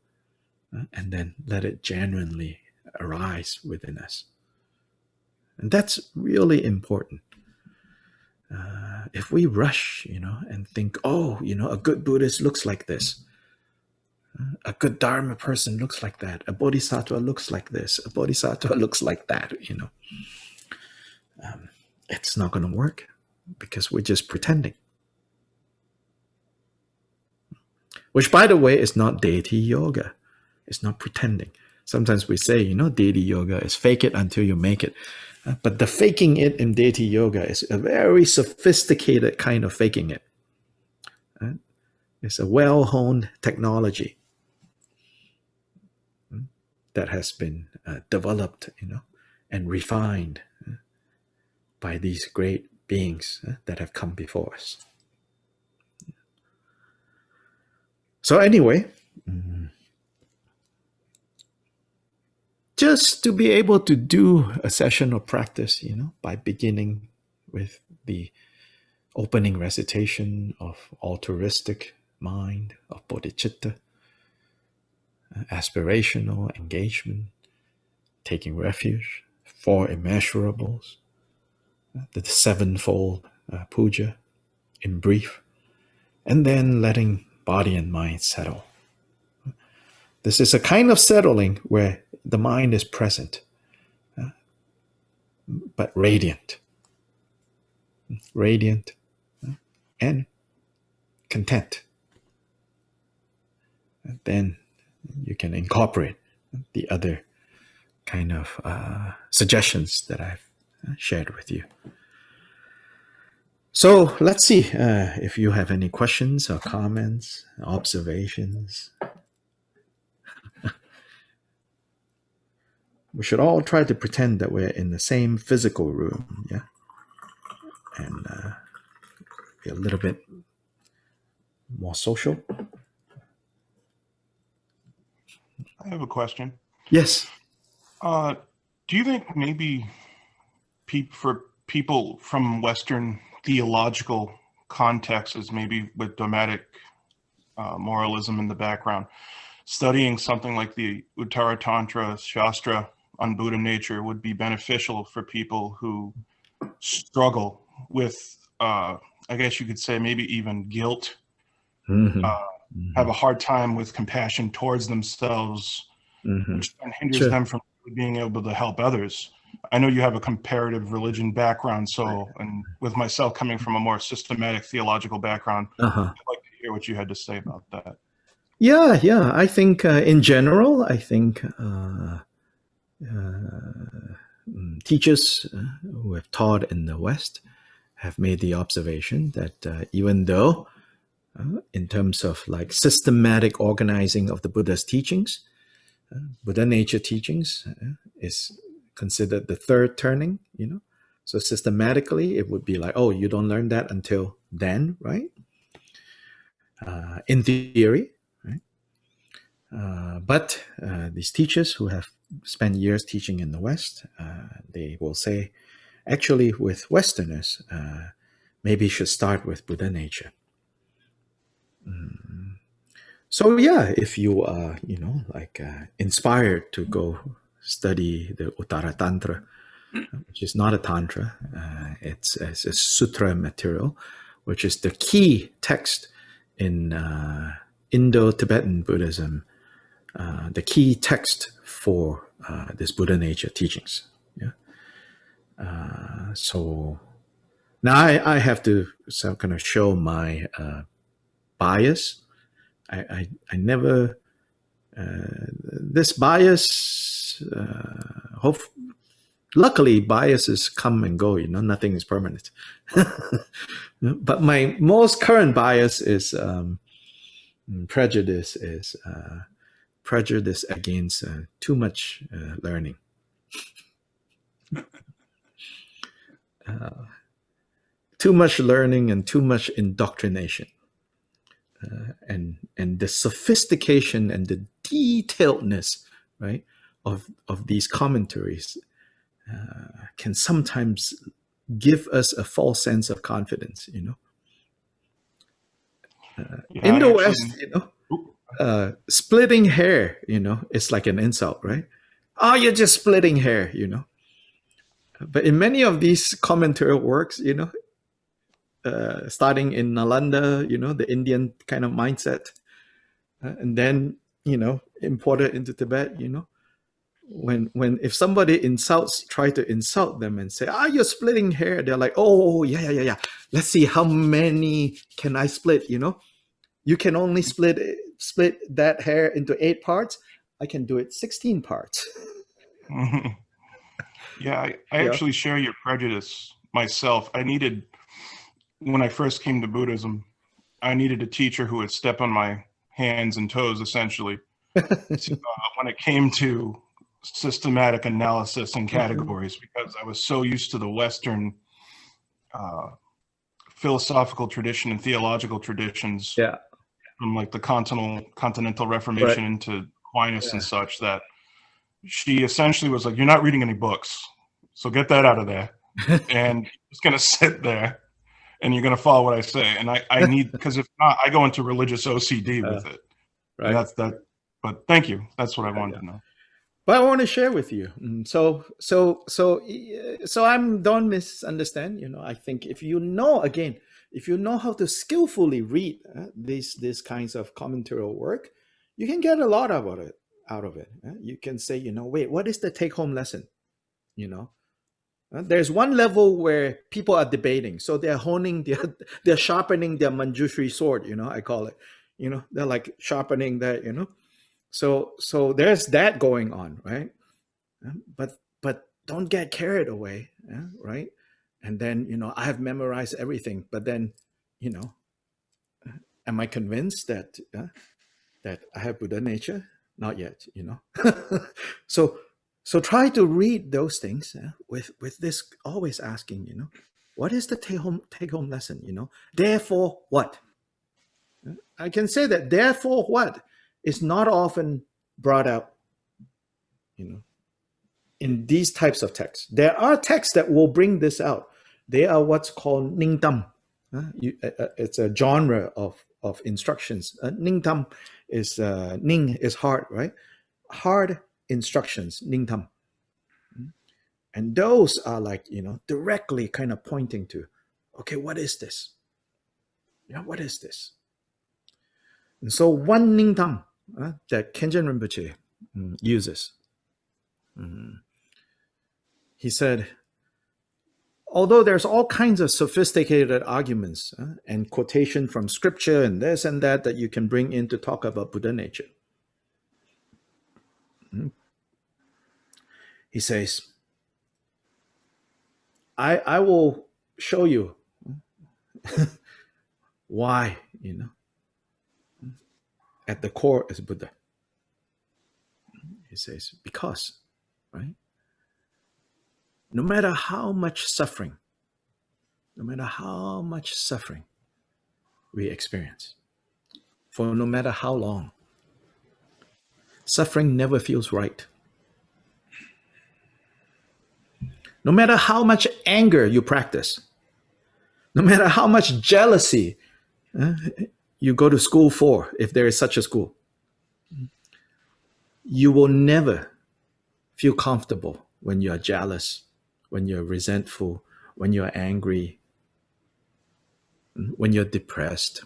and then let it genuinely arise within us. And that's really important. If we rush, and think, oh, a good Buddhist looks like this. A good Dharma person looks like that. A bodhisattva looks like this. A bodhisattva looks like that, it's not going to work because we're just pretending. Which, by the way, is not deity yoga. It's not pretending. Sometimes we say, deity yoga is fake it until you make it. But the faking it in deity yoga is a very sophisticated kind of faking it. It's a well-honed technology that has been developed, and refined by these great beings that have come before us. So anyway, just to be able to do a session of practice, by beginning with the opening recitation of altruistic mind, of bodhicitta, aspirational engagement, taking refuge, 4 immeasurables, the sevenfold puja in brief, and then letting body and mind settle. This is a kind of settling where the mind is present, but radiant, and content. And then you can incorporate the other kind of suggestions that I've shared with you. So let's see if you have any questions or comments, observations. We should all try to pretend that we're in the same physical room, yeah, and be a little bit more social. I have a question. Yes. Do you think maybe for people from Western theological contexts, maybe with dogmatic moralism in the background, studying something like the Uttara Tantra Shastra on Buddha nature would be beneficial for people who struggle with, I guess you could say, maybe even guilt, have a hard time with compassion towards themselves, which then hinders them from being able to help others. I know you have a comparative religion background, and with myself coming from a more systematic theological background, I'd like to hear what you had to say about that. Yeah. I think in general, I think teachers who have taught in the West have made the observation that even though in terms of like systematic organizing of the Buddha's teachings, Buddha nature teachings is considered the third turning, So systematically, it would be like, oh, you don't learn that until then, right? In theory, right? But these teachers who have spent years teaching in the West, they will say, actually, with Westerners, maybe you should start with Buddha nature. So yeah, if you are, inspired to go study the Uttara Tantra, which is not a tantra, it's a sutra material, which is the key text in Indo-Tibetan Buddhism, the key text for this Buddha nature teachings. Yeah. So now I have to kind of show my bias. I never this bias. Luckily, biases come and go. Nothing is permanent. But my most current bias is prejudice. Is prejudice against too much learning. Too much learning and too much indoctrination. And the sophistication and the detailedness, right, of these commentaries can sometimes give us a false sense of confidence. In the West, splitting hair, it's like an insult, right? Oh, you're just splitting hair, But in many of these commentary works, starting in Nalanda, the Indian kind of mindset, and then, imported into Tibet, when if somebody try to insult them and say, you're splitting hair, they're like, oh, yeah. Let's see, how many can I split, You can only split that hair into 8 parts. I can do it 16 parts. Yeah, I actually share your prejudice myself. When I first came to Buddhism, I needed a teacher who would step on my hands and toes, essentially. When it came to systematic analysis and categories, because I was so used to the Western philosophical tradition and theological traditions, from like the Continental Reformation into Aquinas and such, that she essentially was like, you're not reading any books, so get that out of there. And it's going to sit there and you're going to follow what I say. And I need, because if not, I go into religious OCD with it. Right. But thank you. That's what I wanted to know. But I want to share with you. So I'm don't misunderstand. I think if you know how to skillfully read these kinds of commentarial work, you can get a lot out of it. You can say, wait, what is the take-home lesson? There's one level where people are debating, so they're they're sharpening their Manjushri sword. I call it. They're like sharpening that. So there's that going on, right? But don't get carried away, right? And then I have memorized everything, but then am I convinced that I have Buddha nature? Not yet, so try to read those things with this always asking, what is the take home lesson? Therefore what? I can say that therefore what is not often brought up, in these types of texts. There are texts that will bring this out. They are what's called ningtam. It's a genre of instructions. Ningtam is ning is hard, right? Hard instructions, ningtam. And those are like, directly kind of pointing to, okay, what is this? What is this? And so one ningtam that Kenjen Rinpoche uses, he said, although there's all kinds of sophisticated arguments and quotation from scripture and this and that you can bring in to talk about Buddha nature, he says, I will show you why, at the core is Buddha. He says, because, right? No matter how much suffering we experience, for no matter how long, suffering never feels right. No matter how much anger you practice, no matter how much jealousy you go to school for, if there is such a school, you will never feel comfortable when you are jealous, when you're resentful, when you're angry, when you're depressed.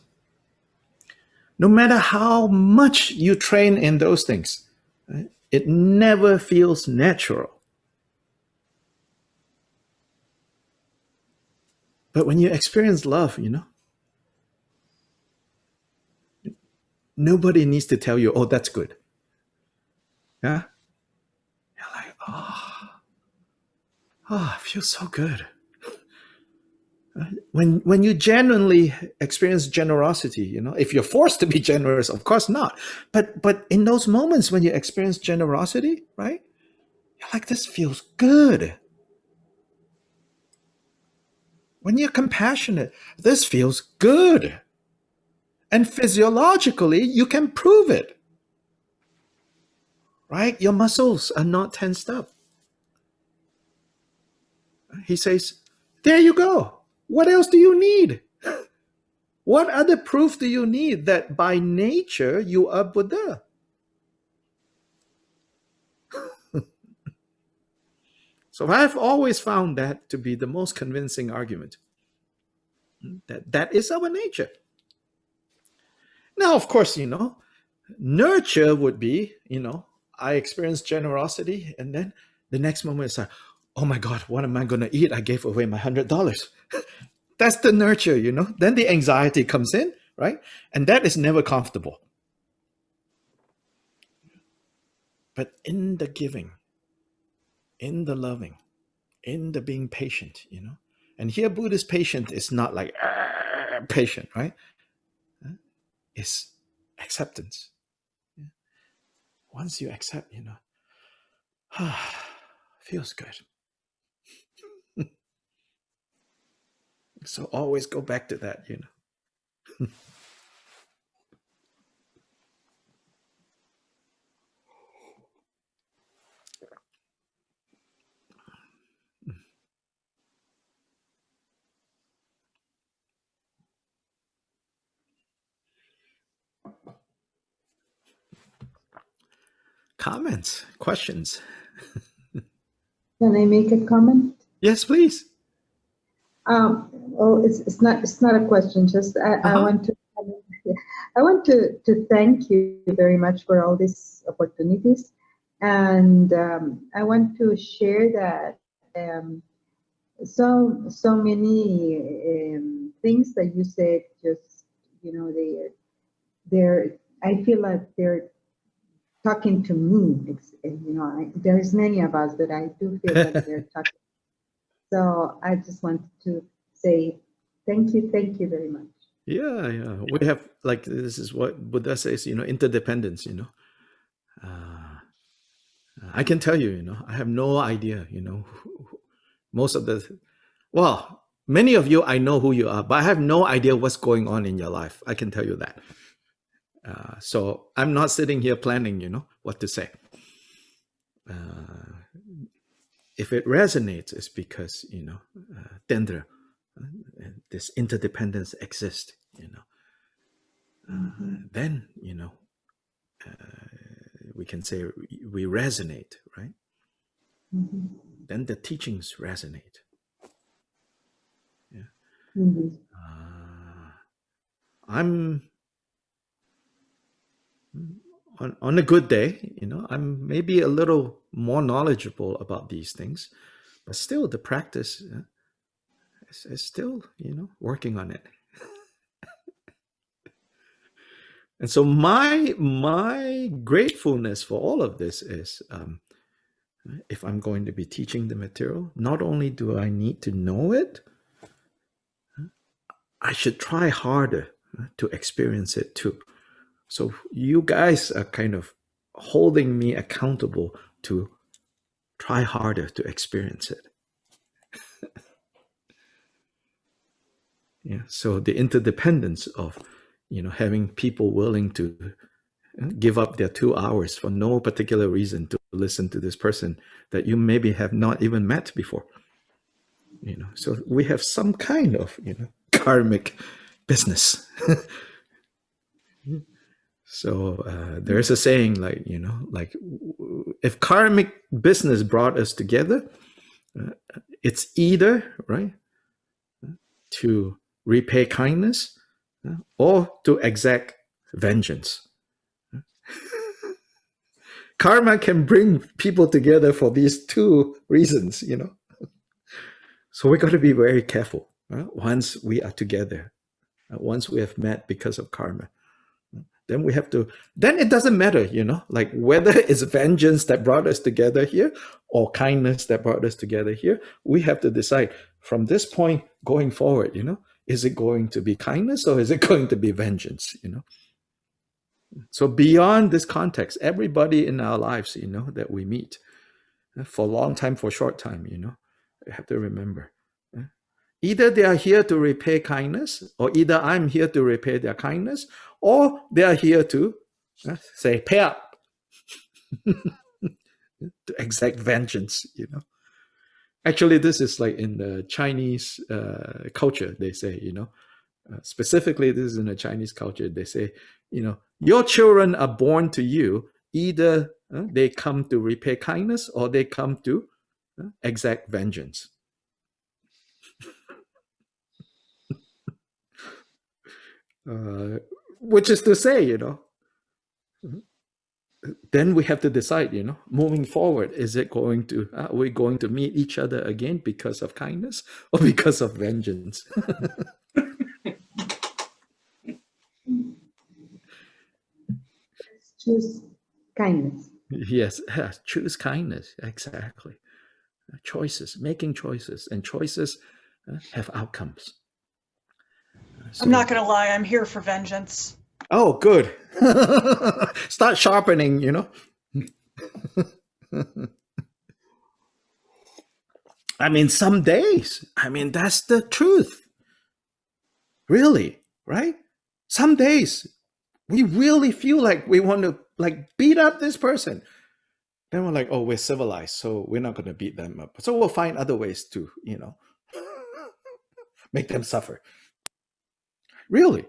No matter how much you train in those things, it never feels natural. But when you experience love, nobody needs to tell you, oh, that's good. Yeah? You're like, it feels so good. When you genuinely experience generosity, if you're forced to be generous, of course not. But in those moments when you experience generosity, right? You're like, this feels good. When you're compassionate, this feels good. And physiologically, you can prove it. Right? Your muscles are not tensed up. He says, there you go. What else do you need? What other proof do you need that by nature you are Buddha? So I've always found that to be the most convincing argument. That is our nature. Now, of course, nurture would be, I experience generosity, and then the next moment it's like, oh my God, what am I going to eat? I gave away my $100. That's the nurture, Then the anxiety comes in, right? And that is never comfortable. But in the giving, in the loving, in the being patient, And here Buddhist patient is not like patient, right? It's acceptance. Once you accept, feels good. So always go back to that, comments, questions? Can I make a comment? Yes, please. Oh, it's not a question. Just I want to thank you very much for all these opportunities, and I want to share that so many things that you said. Just they're I feel like they're talking to me. There's many of us that I do feel like they're talking. So I just wanted to say thank you very much. Yeah. We have, like, this is what Buddha says, interdependence, I can tell you, I have no idea, most of many of you, I know who you are, but I have no idea what's going on in your life. I can tell you that. So I'm not sitting here planning, what to say. If it resonates, it's because, Dendra, this interdependence exists, then, we can say we resonate, right? Then the teachings resonate. Yeah. I'm on a good day, I'm maybe a little more knowledgeable about these things, but still the practice is still, working on it. And so my gratefulness for all of this is, if I'm going to be teaching the material, not only do I need to know it, I should try harder to experience it too. So you guys are kind of holding me accountable to try harder to experience it. Yeah. So the interdependence of, having people willing to give up their 2 hours for no particular reason to listen to this person that you maybe have not even met before. So we have some kind of, karmic business. So there's a saying, like, if karmic business brought us together, it's either, right, to repay kindness or to exact vengeance. Karma can bring people together for these two reasons, So we got to be very careful, right? Once we are together, once we have met because of karma, then we have to, then it doesn't matter, like whether it's vengeance that brought us together here or kindness that brought us together here. We have to decide from this point going forward, is it going to be kindness or is it going to be vengeance, So beyond this context, everybody in our lives, that we meet, for a long time, for a short time, you have to remember, either they are here to repay kindness, or either I'm here to repay their kindness, or they are here to say, pay up, to exact vengeance, Actually, this is like in the Chinese culture, they say, specifically, this is in the Chinese culture, they say, your children are born to you, either they come to repay kindness or they come to exact vengeance. Which is to say, then we have to decide, moving forward, is it going to, are we going to meet each other again because of kindness or because of vengeance? Choose kindness. Yes, choose kindness, exactly. Choices, making choices, and choices have outcomes. I'm not going to lie, I'm here for vengeance. Oh, good. Start sharpening, I mean, some days, that's the truth. Really, right? Some days we really feel like we want to beat up this person. Then we're like, oh, we're civilized, so we're not going to beat them up. So we'll find other ways to, make them suffer. Really.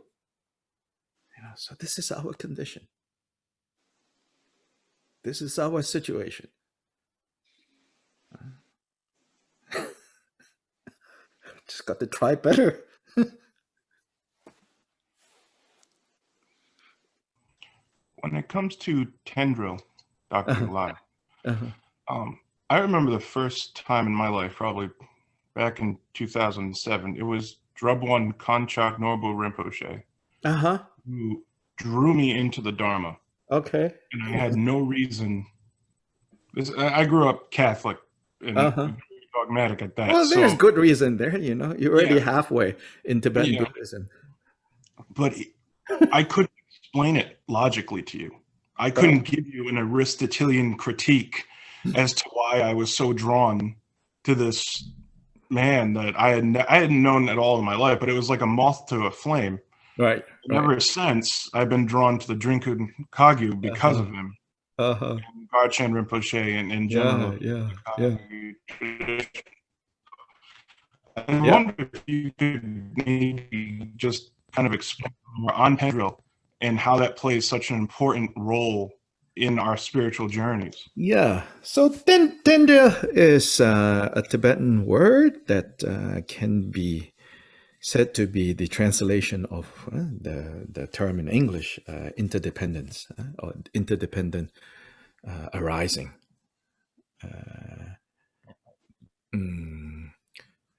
So this is our condition. this is our situation. Just got to try better. When it comes to Tendril, Dr. Lai, Uh-huh. I remember the first time in my life, probably back in 2007, it was Drubwan Kanchak Norbu Rinpoche who drew me into the Dharma. Okay. And I had no reason. I grew up Catholic and dogmatic at that. Well, there's so, good reason there, you know. You're already halfway in Tibetan Buddhism. But I couldn't explain it logically to you. I couldn't give you an Aristotelian critique as to why I was so drawn to this man that I hadn't known at all in my life, but it was like a moth to a flame. Right. And ever since, I've been drawn to the Drinkun Kagyu because of him. And Garchen Rinpoche and general. I wonder if you could maybe just kind of explain more on Tendril and how that plays such an important role in our spiritual journeys. Yeah. So Tendril is a Tibetan word that can be said to be the translation of the term in English, interdependence or interdependent arising.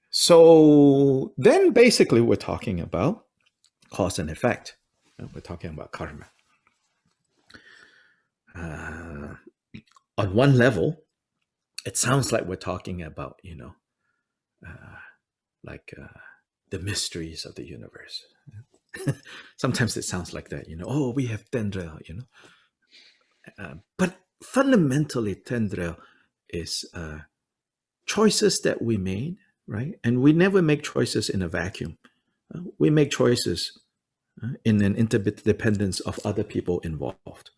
So then basically we're talking about cause and effect. We're talking about karma. On one level, it sounds like we're talking about, you know, the mysteries of the universe. Sometimes it sounds like that, you know, oh, we have Tendril, you know. But fundamentally, Tendril is choices that we made, right? And we never make choices in a vacuum. We make choices in an interdependence of other people involved.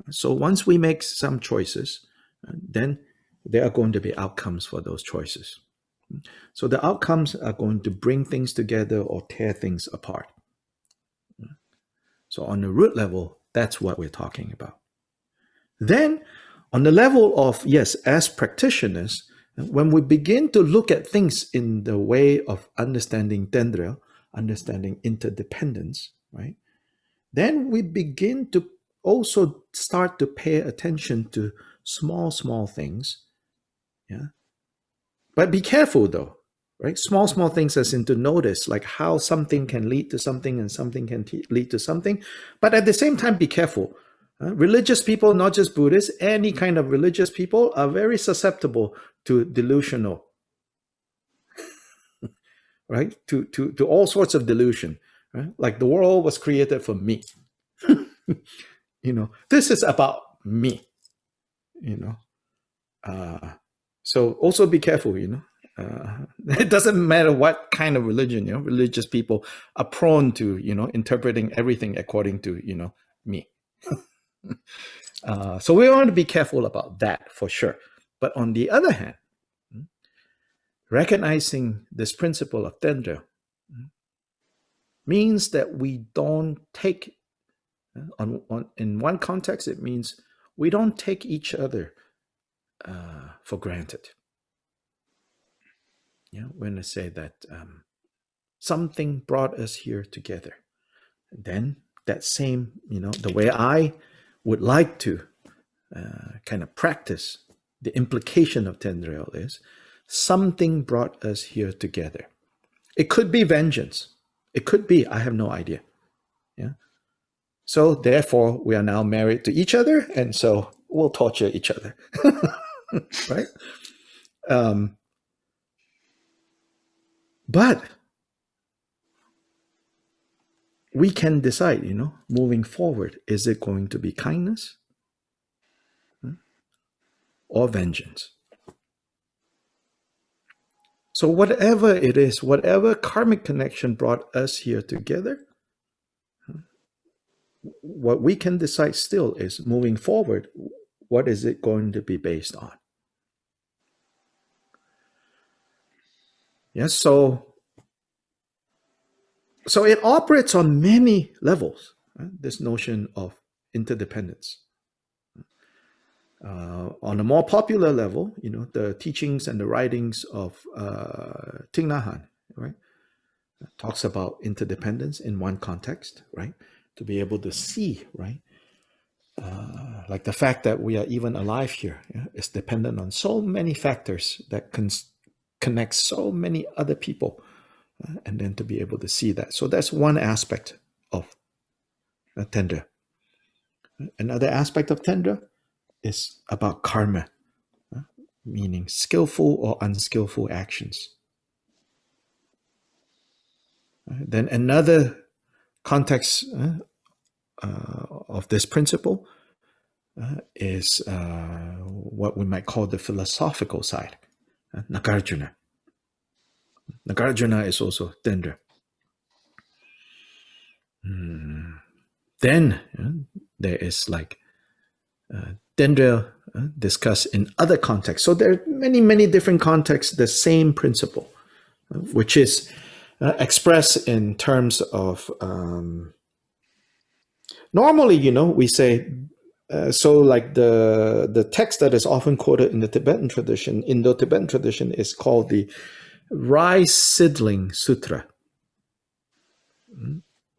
So once we make some choices, then there are going to be outcomes for those choices. So the outcomes are going to bring things together or tear things apart. So on the root level, that's what we're talking about. Then on the level of, yes, as practitioners, when we begin to look at things in the way of understanding Tendril, understanding interdependence, right? Then we begin to also start to pay attention to small things. Yeah. But be careful though, right? Small things as in to notice like how something can lead to something and something can lead to something. But at the same time, be careful. Religious people, not just Buddhists, any kind of religious people are very susceptible to delusional, right? To all sorts of delusion, right? Like the world was created for me. You know, this is about me, you know. So also be careful, you know. It doesn't matter what kind of religion, you know, religious people are prone to, you know, interpreting everything according to, you know, me. So we want to be careful about that for sure. But on the other hand, recognizing this principle of Tendril means that we don't take, in one context, it means we don't take each other for granted. Yeah, when I say that something brought us here together, then that same, you know, the way I would like to kind of practice the implication of Tendril is something brought us here together. It could be vengeance. It could be, I have no idea. Yeah. So therefore, we are now married to each other, and so we'll torture each other. Right? But we can decide, you know, moving forward, is it going to be kindness or vengeance? So whatever it is, whatever karmic connection brought us here together, what we can decide still is moving forward, what is it going to be based on? Yes, so it operates on many levels, this notion of interdependence. On a more popular level, the teachings and the writings of Thich Nhat Hanh, right, talks about interdependence in one context, right, to be able to see, right, like the fact that we are even alive here is dependent on so many factors that connect so many other people, and then to be able to see that. So that's one aspect of Tendra. Another aspect of Tendra is about karma, meaning skillful or unskillful actions. Then another context of this principle is what we might call the philosophical side, Nagarjuna. Nagarjuna is also Tendra. Then there is like Tendra discussed in other contexts. So there are many, many different contexts, the same principle, which is expressed in terms of normally, we say, so like the text that is often quoted in the Tibetan tradition, Indo-Tibetan tradition, is called the Rice Seedling Sutra,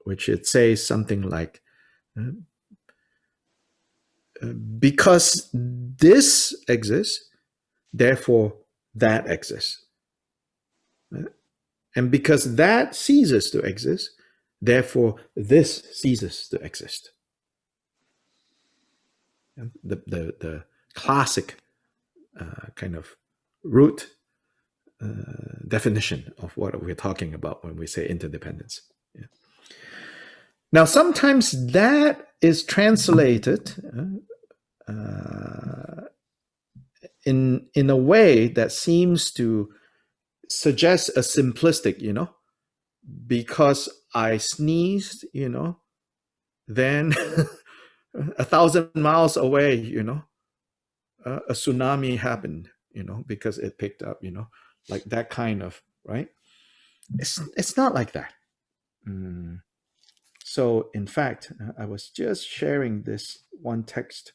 which it says something like, because this exists, therefore that exists. And because that ceases to exist, therefore this ceases to exist. The classic kind of root definition of what we're talking about when we say interdependence. Yeah. Now, sometimes that is translated in a way that seems to suggest a simplistic, because I sneezed, then 1,000 miles away, a tsunami happened, because it picked up, like that kind of, right? It's not like that. So in fact, I was just sharing this one text,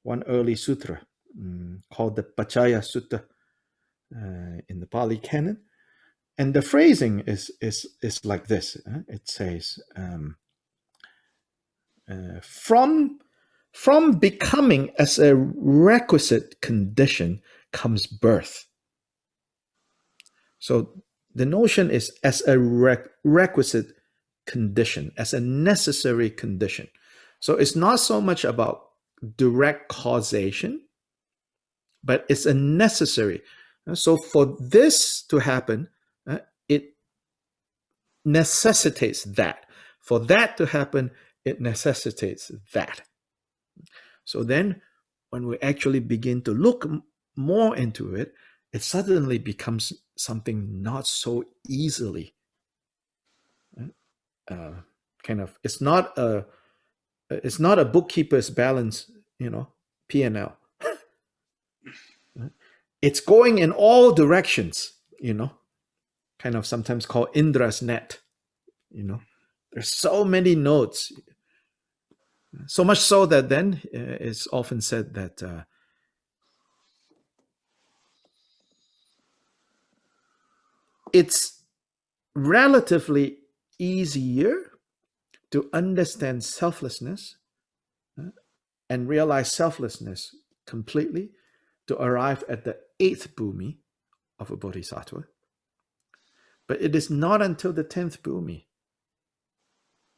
one early sutra called the Pachaya Sutta in the Pali Canon. And the phrasing is like this. It says, from becoming as a requisite condition comes birth. So the notion is as a requisite condition, as a necessary condition. So it's not so much about direct causation, but it's a necessary. So for this to happen, it necessitates that. For that to happen, it necessitates that. So then when we actually begin to look more into it, it suddenly becomes something not so easily kind of, it's not a bookkeeper's balance, P&L. It's going in all directions, kind of sometimes called Indra's net. There's so many nodes, so much so that then it's often said that it's relatively easier to understand selflessness and realize selflessness completely to arrive at the 8th bhumi of a bodhisattva. But it is not until the 10th bhumi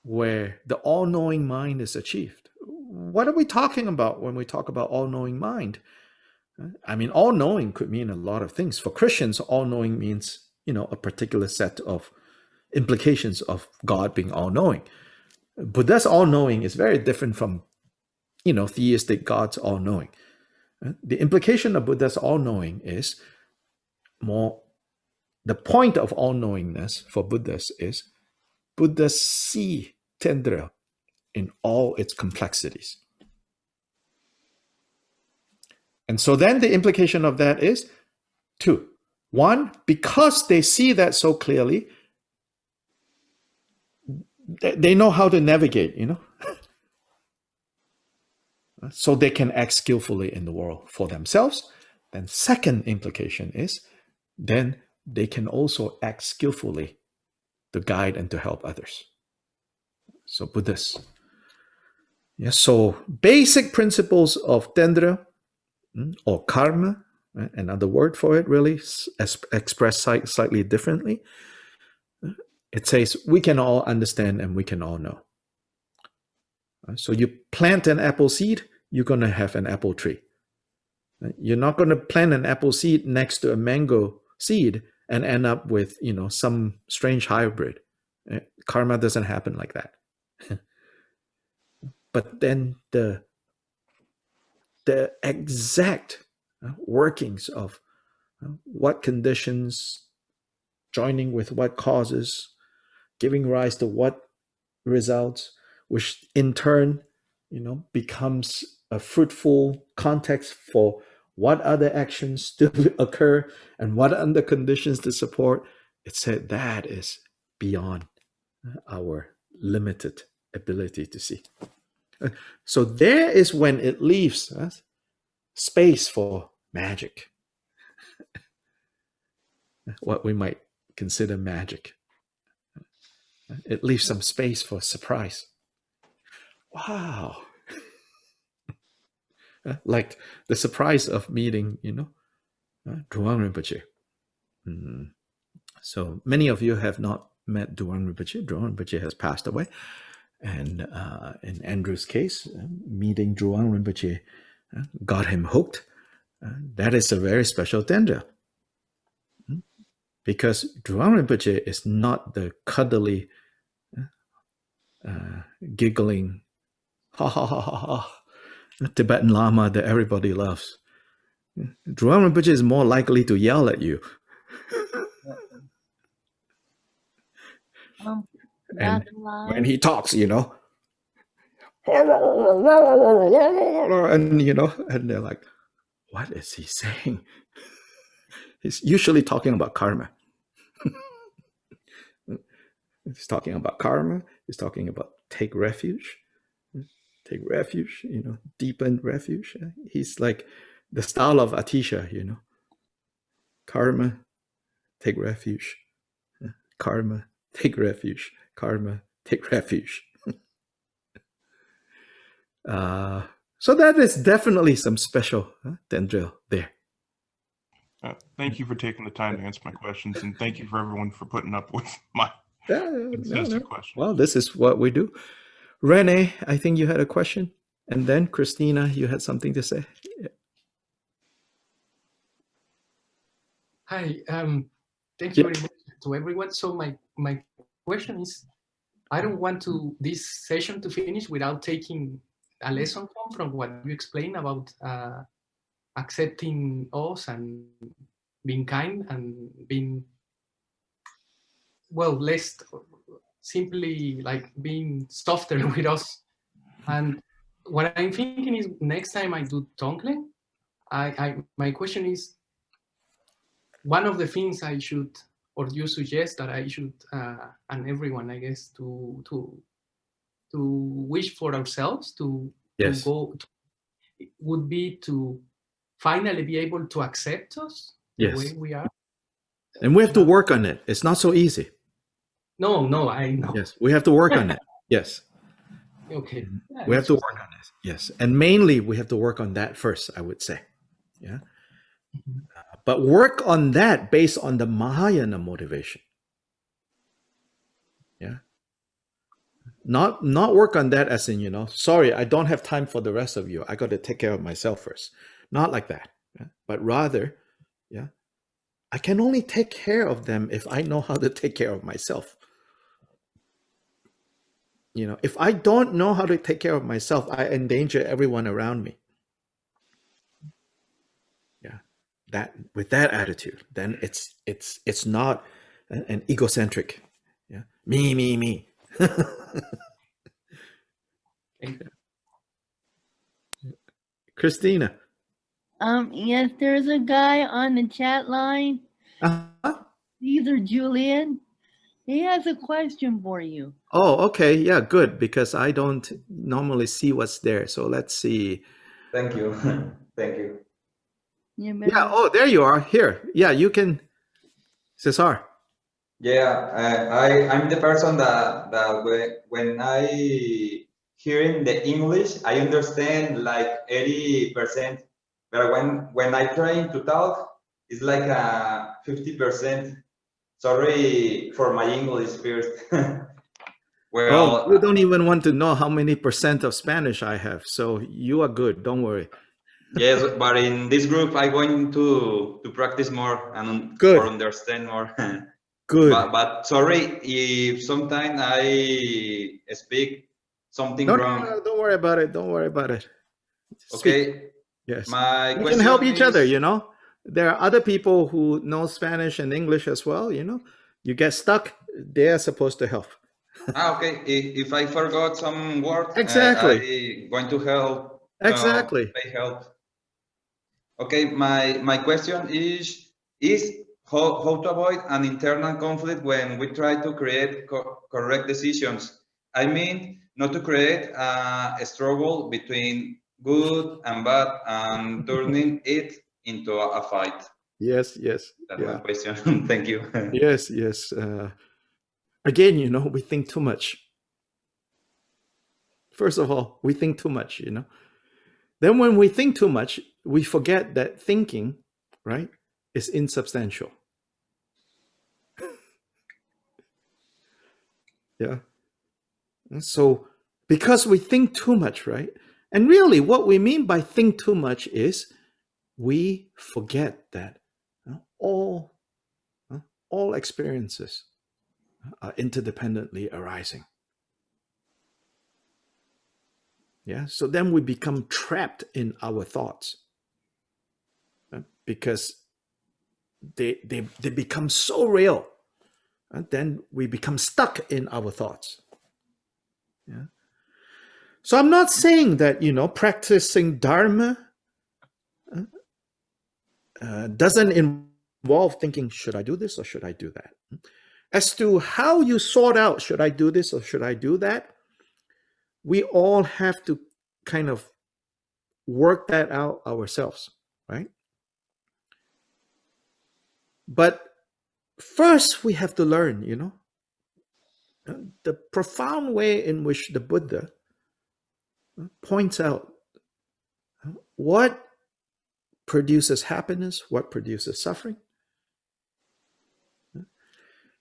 where the all-knowing mind is achieved. What are we talking about when we talk about all-knowing mind? I mean, all-knowing could mean a lot of things. For Christians, all-knowing means, a particular set of implications of God being all-knowing. Buddha's all-knowing is very different from, theistic God's all-knowing. The implication of Buddha's all-knowing is more, the point of all-knowingness for Buddhas is Buddhas see Tendra in all its complexities. And so then the implication of that is two. One, because they see that so clearly, they know how to navigate, so they can act skillfully in the world for themselves. Then second implication is, then they can also act skillfully to guide and to help others. So Buddhists. Yeah, so basic principles of Dendra or karma, another word for it really, expressed slightly differently. It says we can all understand and we can all know. So you plant an apple seed, you're going to have an apple tree. You're not going to plant an apple seed next to a mango seed and end up with, some strange hybrid. Karma doesn't happen like that. But then the exact workings of what conditions, joining with what causes, giving rise to what results, which in turn, becomes a fruitful context for what other actions to occur and what other conditions to support. It said that is beyond our limited ability to see. So there is when it leaves space for magic, what we might consider magic. It leaves some space for surprise. Wow. Like the surprise of meeting, Drwang Rinpoche. So many of you have not met Drwang Rinpoche. Drwang Rinpoche has passed away. And in Andrew's case, meeting Drwang Rinpoche got him hooked. That is a very special Dendra. Because Drwang Rinpoche is not the cuddly, giggling, ha ha ha ha ha, Tibetan Lama that everybody loves. Drwang Rinpoche is more likely to yell at you. And when he talks, and and they're like, what is he saying? He's usually talking about karma. He's talking about karma. He's talking about take refuge, deepen refuge. He's like the style of Atisha, karma, take refuge, karma, take refuge, karma, take refuge. So that is definitely some special Dendra there. Thank you for taking the time to answer my questions, and thank you for everyone for putting up with my extensive questions. Well, this is what we do. Renee, I think you had a question, and then Christina, you had something to say. Hi, thank you very much to everyone. So my question is, I don't want this session to finish without taking a lesson from what you explained about accepting us and being kind and being, well, less simply like being softer with us. And what I'm thinking is next time I do Tonglen, my question is, one of the things I should, or you suggest that I should, and everyone, I guess, to wish for ourselves to go, would be to finally be able to accept us the way we are. And we have to work on it. It's not so easy. No, I know. Yes, we have to work on it. Yes. Okay. Yeah, we have to work on it. Yes. And mainly we have to work on that first, I would say. Yeah. But work on that based on the Mahayana motivation. Yeah. Not work on that as in, sorry, I don't have time for the rest of you. I got to take care of myself first. Not like that. Yeah? But rather, I can only take care of them if I know how to take care of myself. If I don't know how to take care of myself, I endanger everyone around me. Yeah. That with that attitude, then it's not an egocentric. Yeah. Me. Christina. Yes, there's a guy on the chat line. Either Julian. He has a question for you. Oh, okay. Yeah, good. Because I don't normally see what's there. So let's see. Thank you. Thank you. Yeah. Oh, there you are. Here. Yeah, you can. Cesar. Yeah, I'm the person that when I hearing the English, I understand like 80%, but when I trying to talk, it's like 50%. Sorry for my English first. Oh, Well, you don't even want to know how many % of Spanish I have. So you are good. Don't worry. yes, but in this group, I'm going to practice more and Good. for understand more. Good. But sorry if sometimes I speak something No, wrong. no, don't worry about it. Don't worry about it. Speak. Okay. Yes. My We can help question each other, is, you know. There are other people who know Spanish and English as well, you know. You get stuck, they are supposed to help. okay. If I forgot some word, Exactly. I going to help. Exactly. Pay help. Okay. My question is how to avoid an internal conflict when we try to create correct decisions. I mean, not to create a struggle between good and bad and turning it into a fight. Yes, yes. That's my Yeah. question. Thank you. Yes, yes. Again, you know, we think too much. First of all, we think too much, you know. Then when we think too much, we forget that thinking, right, is insubstantial. Yeah. And so because we think too much, right? And really what we mean by think too much is we forget that all experiences are interdependently arising. Yeah. So then we become trapped in our thoughts because they become so real. And then we become stuck in our thoughts. Yeah. So I'm not saying that, you know, practicing Dharma doesn't involve thinking, should I do this or should I do that? As to how you sort out, should I do this or should I do that? We all have to kind of work that out ourselves, right? But first we have to learn, you know, the profound way in which the Buddha points out what produces happiness, what produces suffering,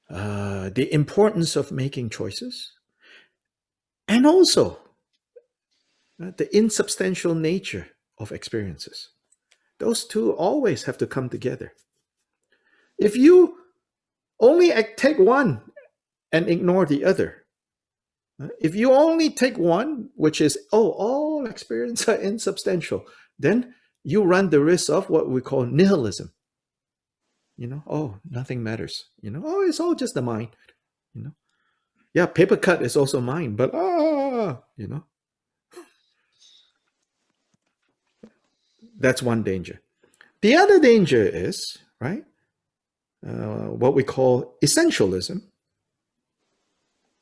the importance of making choices, and also the insubstantial nature of experiences. Those two always have to come together. If you only take one and ignore the other, if you only take one, which is, oh, all experiences are insubstantial, then you run the risk of what we call nihilism. You know, oh, nothing matters. You know, oh, it's all just the mind. You know, yeah, paper cut is also mind, but you know, that's one danger. The other danger is, right, what we call essentialism,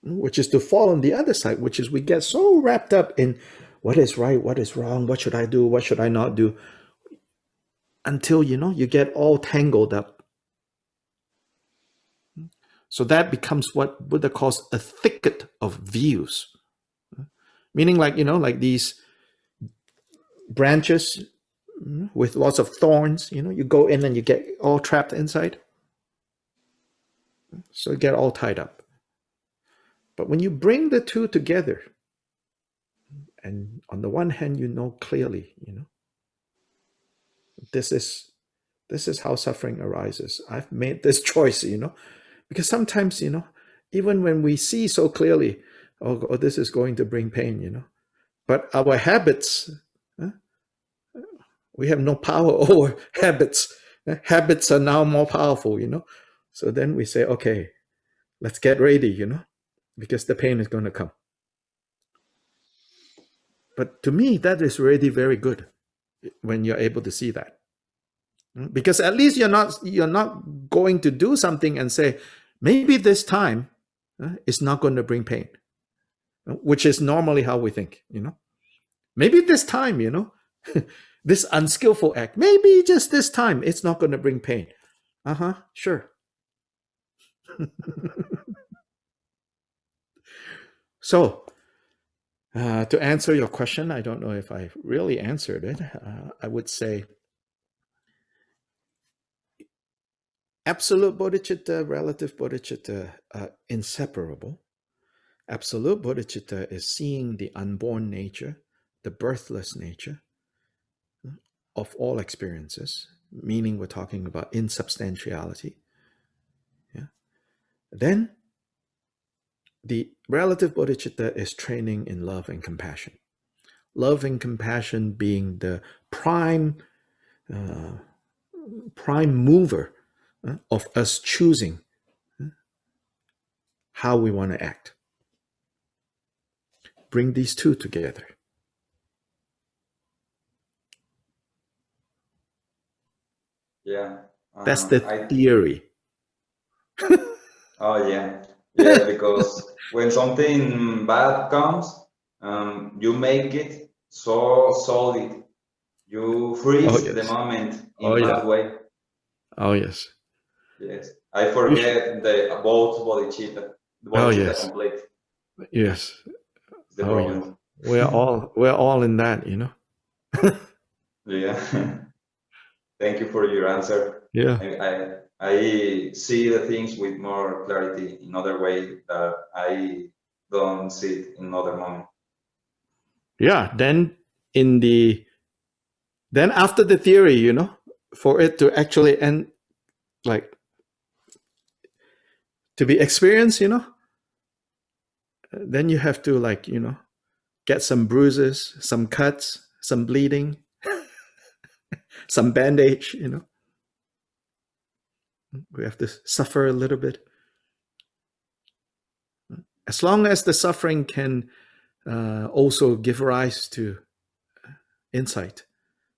which is to fall on the other side, which is we get so wrapped up in what is right, what is wrong, what should I do, what should I not do, until, you know, you get all tangled up. So that becomes what Buddha calls a thicket of views. Meaning like, you know, like these branches with lots of thorns, you know, you go in and you get all trapped inside. So you get all tied up. But when you bring the two together, and on the one hand, you know clearly, you know, this is how suffering arises. I've made this choice, you know, because sometimes, you know, even when we see so clearly, oh, this is going to bring pain, you know, but our habits, we have no power over habits. Habits are now more powerful, you know. So then we say, okay, let's get ready, you know, because the pain is going to come. But to me, that is really very good when you're able to see that. Because at least you're not going to do something and say, Maybe this time is not going to bring pain, which is normally how we think, Maybe this time, this unskillful act, maybe just this time, it's not going to bring pain. Sure. So, to answer your question, I don't know if I really answered it. I would say absolute bodhicitta, relative bodhicitta are inseparable. Absolute bodhicitta is seeing the unborn nature, the birthless nature of all experiences, meaning we're talking about insubstantiality. Yeah. Then the relative bodhicitta is training in love and compassion. Love and compassion being the prime mover of us choosing how we want to act. Bring these two together. Yeah. That's the theory. Oh, yeah. Yeah, because when something bad comes, you make it so solid. You freeze the moment in bad way. Oh, yes. Yes. I forget the both bodhicitta. The bodhicitta complete. Yes. The problem. Yes. We're all in that, Yeah. Thank you for your answer. Yeah. I see the things with more clarity in other way that I don't see it in other moment. Yeah. Then after the theory, for it to actually end, like to be experienced, then you have to get some bruises, some cuts, some bleeding, some bandage, We have to suffer a little bit. As long as the suffering can also give rise to insight,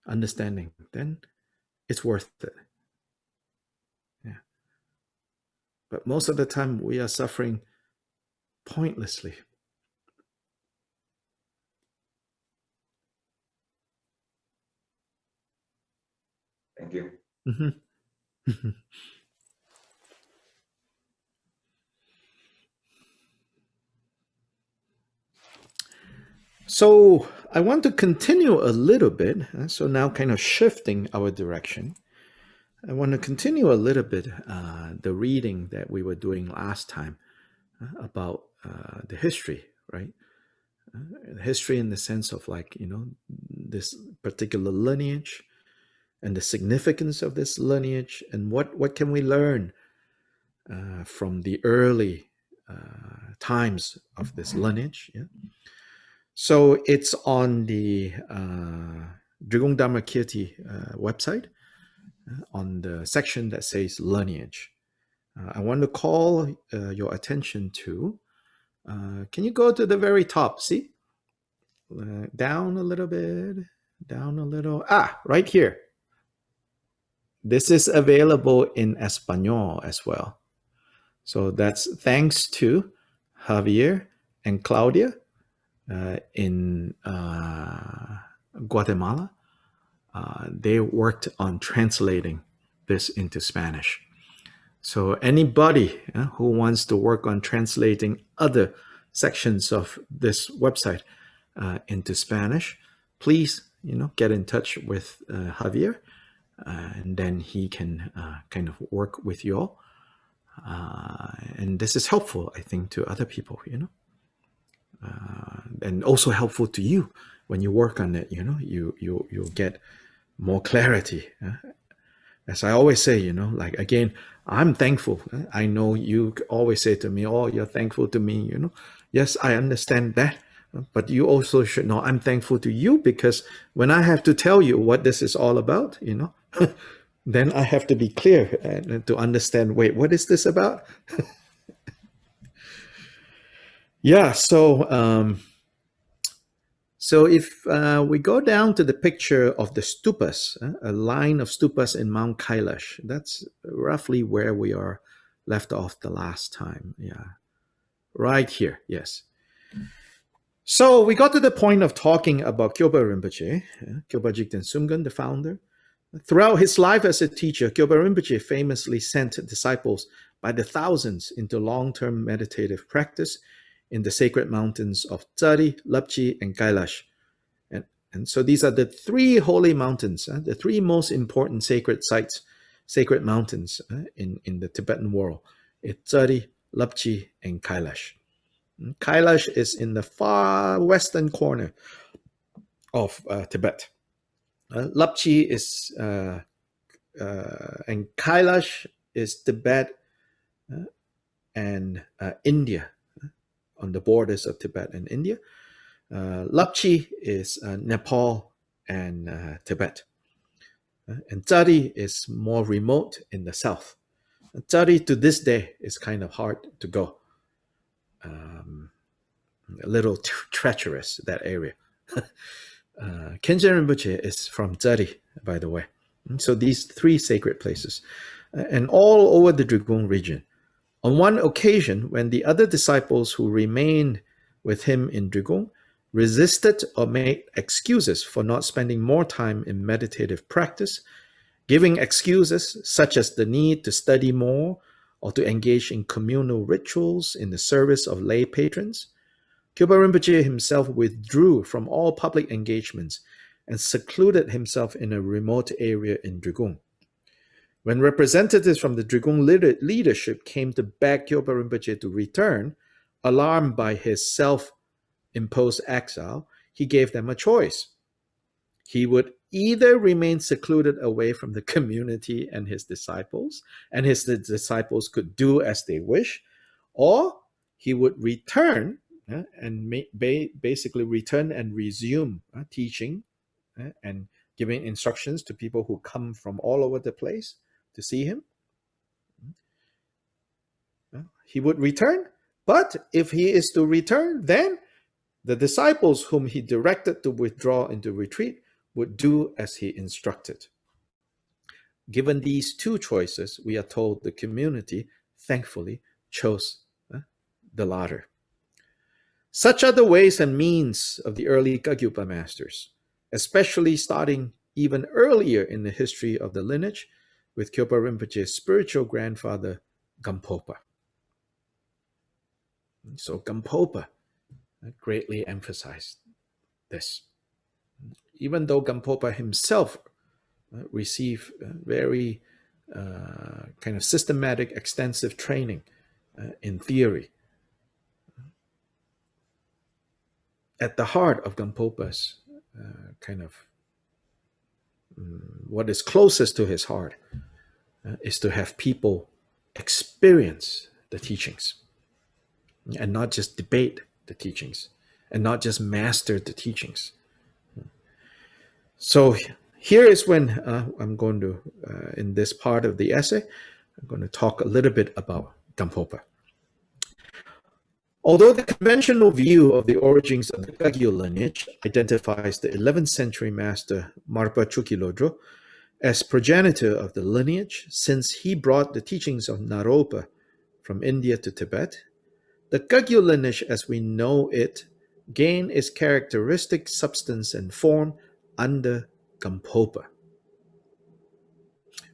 understanding, then it's worth it. Yeah. But most of the time we are suffering pointlessly. Thank you. Mm-hmm. So I want to continue a little bit. So now kind of shifting our direction. I want to continue a little bit the reading that we were doing last time about the history, right? History in the sense of this particular lineage and the significance of this lineage and what can we learn from the early times of this lineage. Yeah? So it's on the Drigong Dharma Kirti website on the section that says lineage. I want to call your attention to, can you go to the very top, see? Down a little bit, down a little. Right here. This is available in Espanol as well. So that's thanks to Javier and Claudia in Guatemala. They worked on translating this into Spanish. So anybody who wants to work on translating other sections of this website into Spanish, please, get in touch with Javier, and then he can kind of work with you all. And this is helpful, I think, to other people, and also helpful to you when you work on it. You'll get more clarity. As I always say, again, I'm thankful. I know you always say to me, "Oh, you're thankful to me." Yes, I understand that, but you also should know I'm thankful to you, because when I have to tell you what this is all about, then I have to be clear and to understand. Wait, what is this about? Yeah. So if we go down to the picture of the stupas, a line of stupas in Mount Kailash, that's roughly where we are left off the last time. Yeah, right here. Yes. So we got to the point of talking about Kyoba Rinpoche, Kyoba Jigten Sumgun, the founder. Throughout his life as a teacher, Kyoba Rinpoche famously sent disciples by the thousands into long-term meditative practice in the sacred mountains of Tsari, Lapchi, and Kailash. And so these are the three holy mountains, the three most important sacred sites, sacred mountains in the Tibetan world. It's Tsari, Lapchi, and Kailash. Kailash is in the far western corner of Tibet. Lapchi is, and Kailash is Tibet and India, on the borders of Tibet and India. Lapchi is Nepal and Tibet. And Tsari is more remote in the south. Tsari to this day is kind of hard to go. A little treacherous, that area. Khenchen Rinpoche is from Tsari, by the way. So these three sacred places, and all over the Drigung region. On one occasion, when the other disciples who remained with him in Drigung resisted or made excuses for not spending more time in meditative practice, giving excuses such as the need to study more or to engage in communal rituals in the service of lay patrons, Kyoba Rinpoche himself withdrew from all public engagements and secluded himself in a remote area in Drigung. When representatives from the Drigung leadership came to beg Kyoba Rinpoche to return, alarmed by his self-imposed exile, he gave them a choice. He would either remain secluded away from the community and his disciples could do as they wish, or he would return and basically return and resume teaching and giving instructions to people who come from all over the place to see him. He would return, but if he is to return, then the disciples whom he directed to withdraw into retreat would do as he instructed. Given these two choices, we are told the community, thankfully, chose the latter. Such are the ways and means of the early Kagyupa masters, especially starting even earlier in the history of the lineage with Kyopa Rinpoche's spiritual grandfather, Gampopa. So Gampopa greatly emphasized this. Even though Gampopa himself received very kind of systematic, extensive training in theory, at the heart of Gampopa's kind of what is closest to his heart is to have people experience the teachings and not just debate the teachings and not just master the teachings. So here is when I'm going to, in this part of the essay, I'm going to talk a little bit about Gampopa. Although the conventional view of the origins of the Kagyu lineage identifies the 11th century master Marpa Chukilodro as progenitor of the lineage, since he brought the teachings of Naropa from India to Tibet, the Kagyu lineage as we know it gained its characteristic substance and form under Gampopa.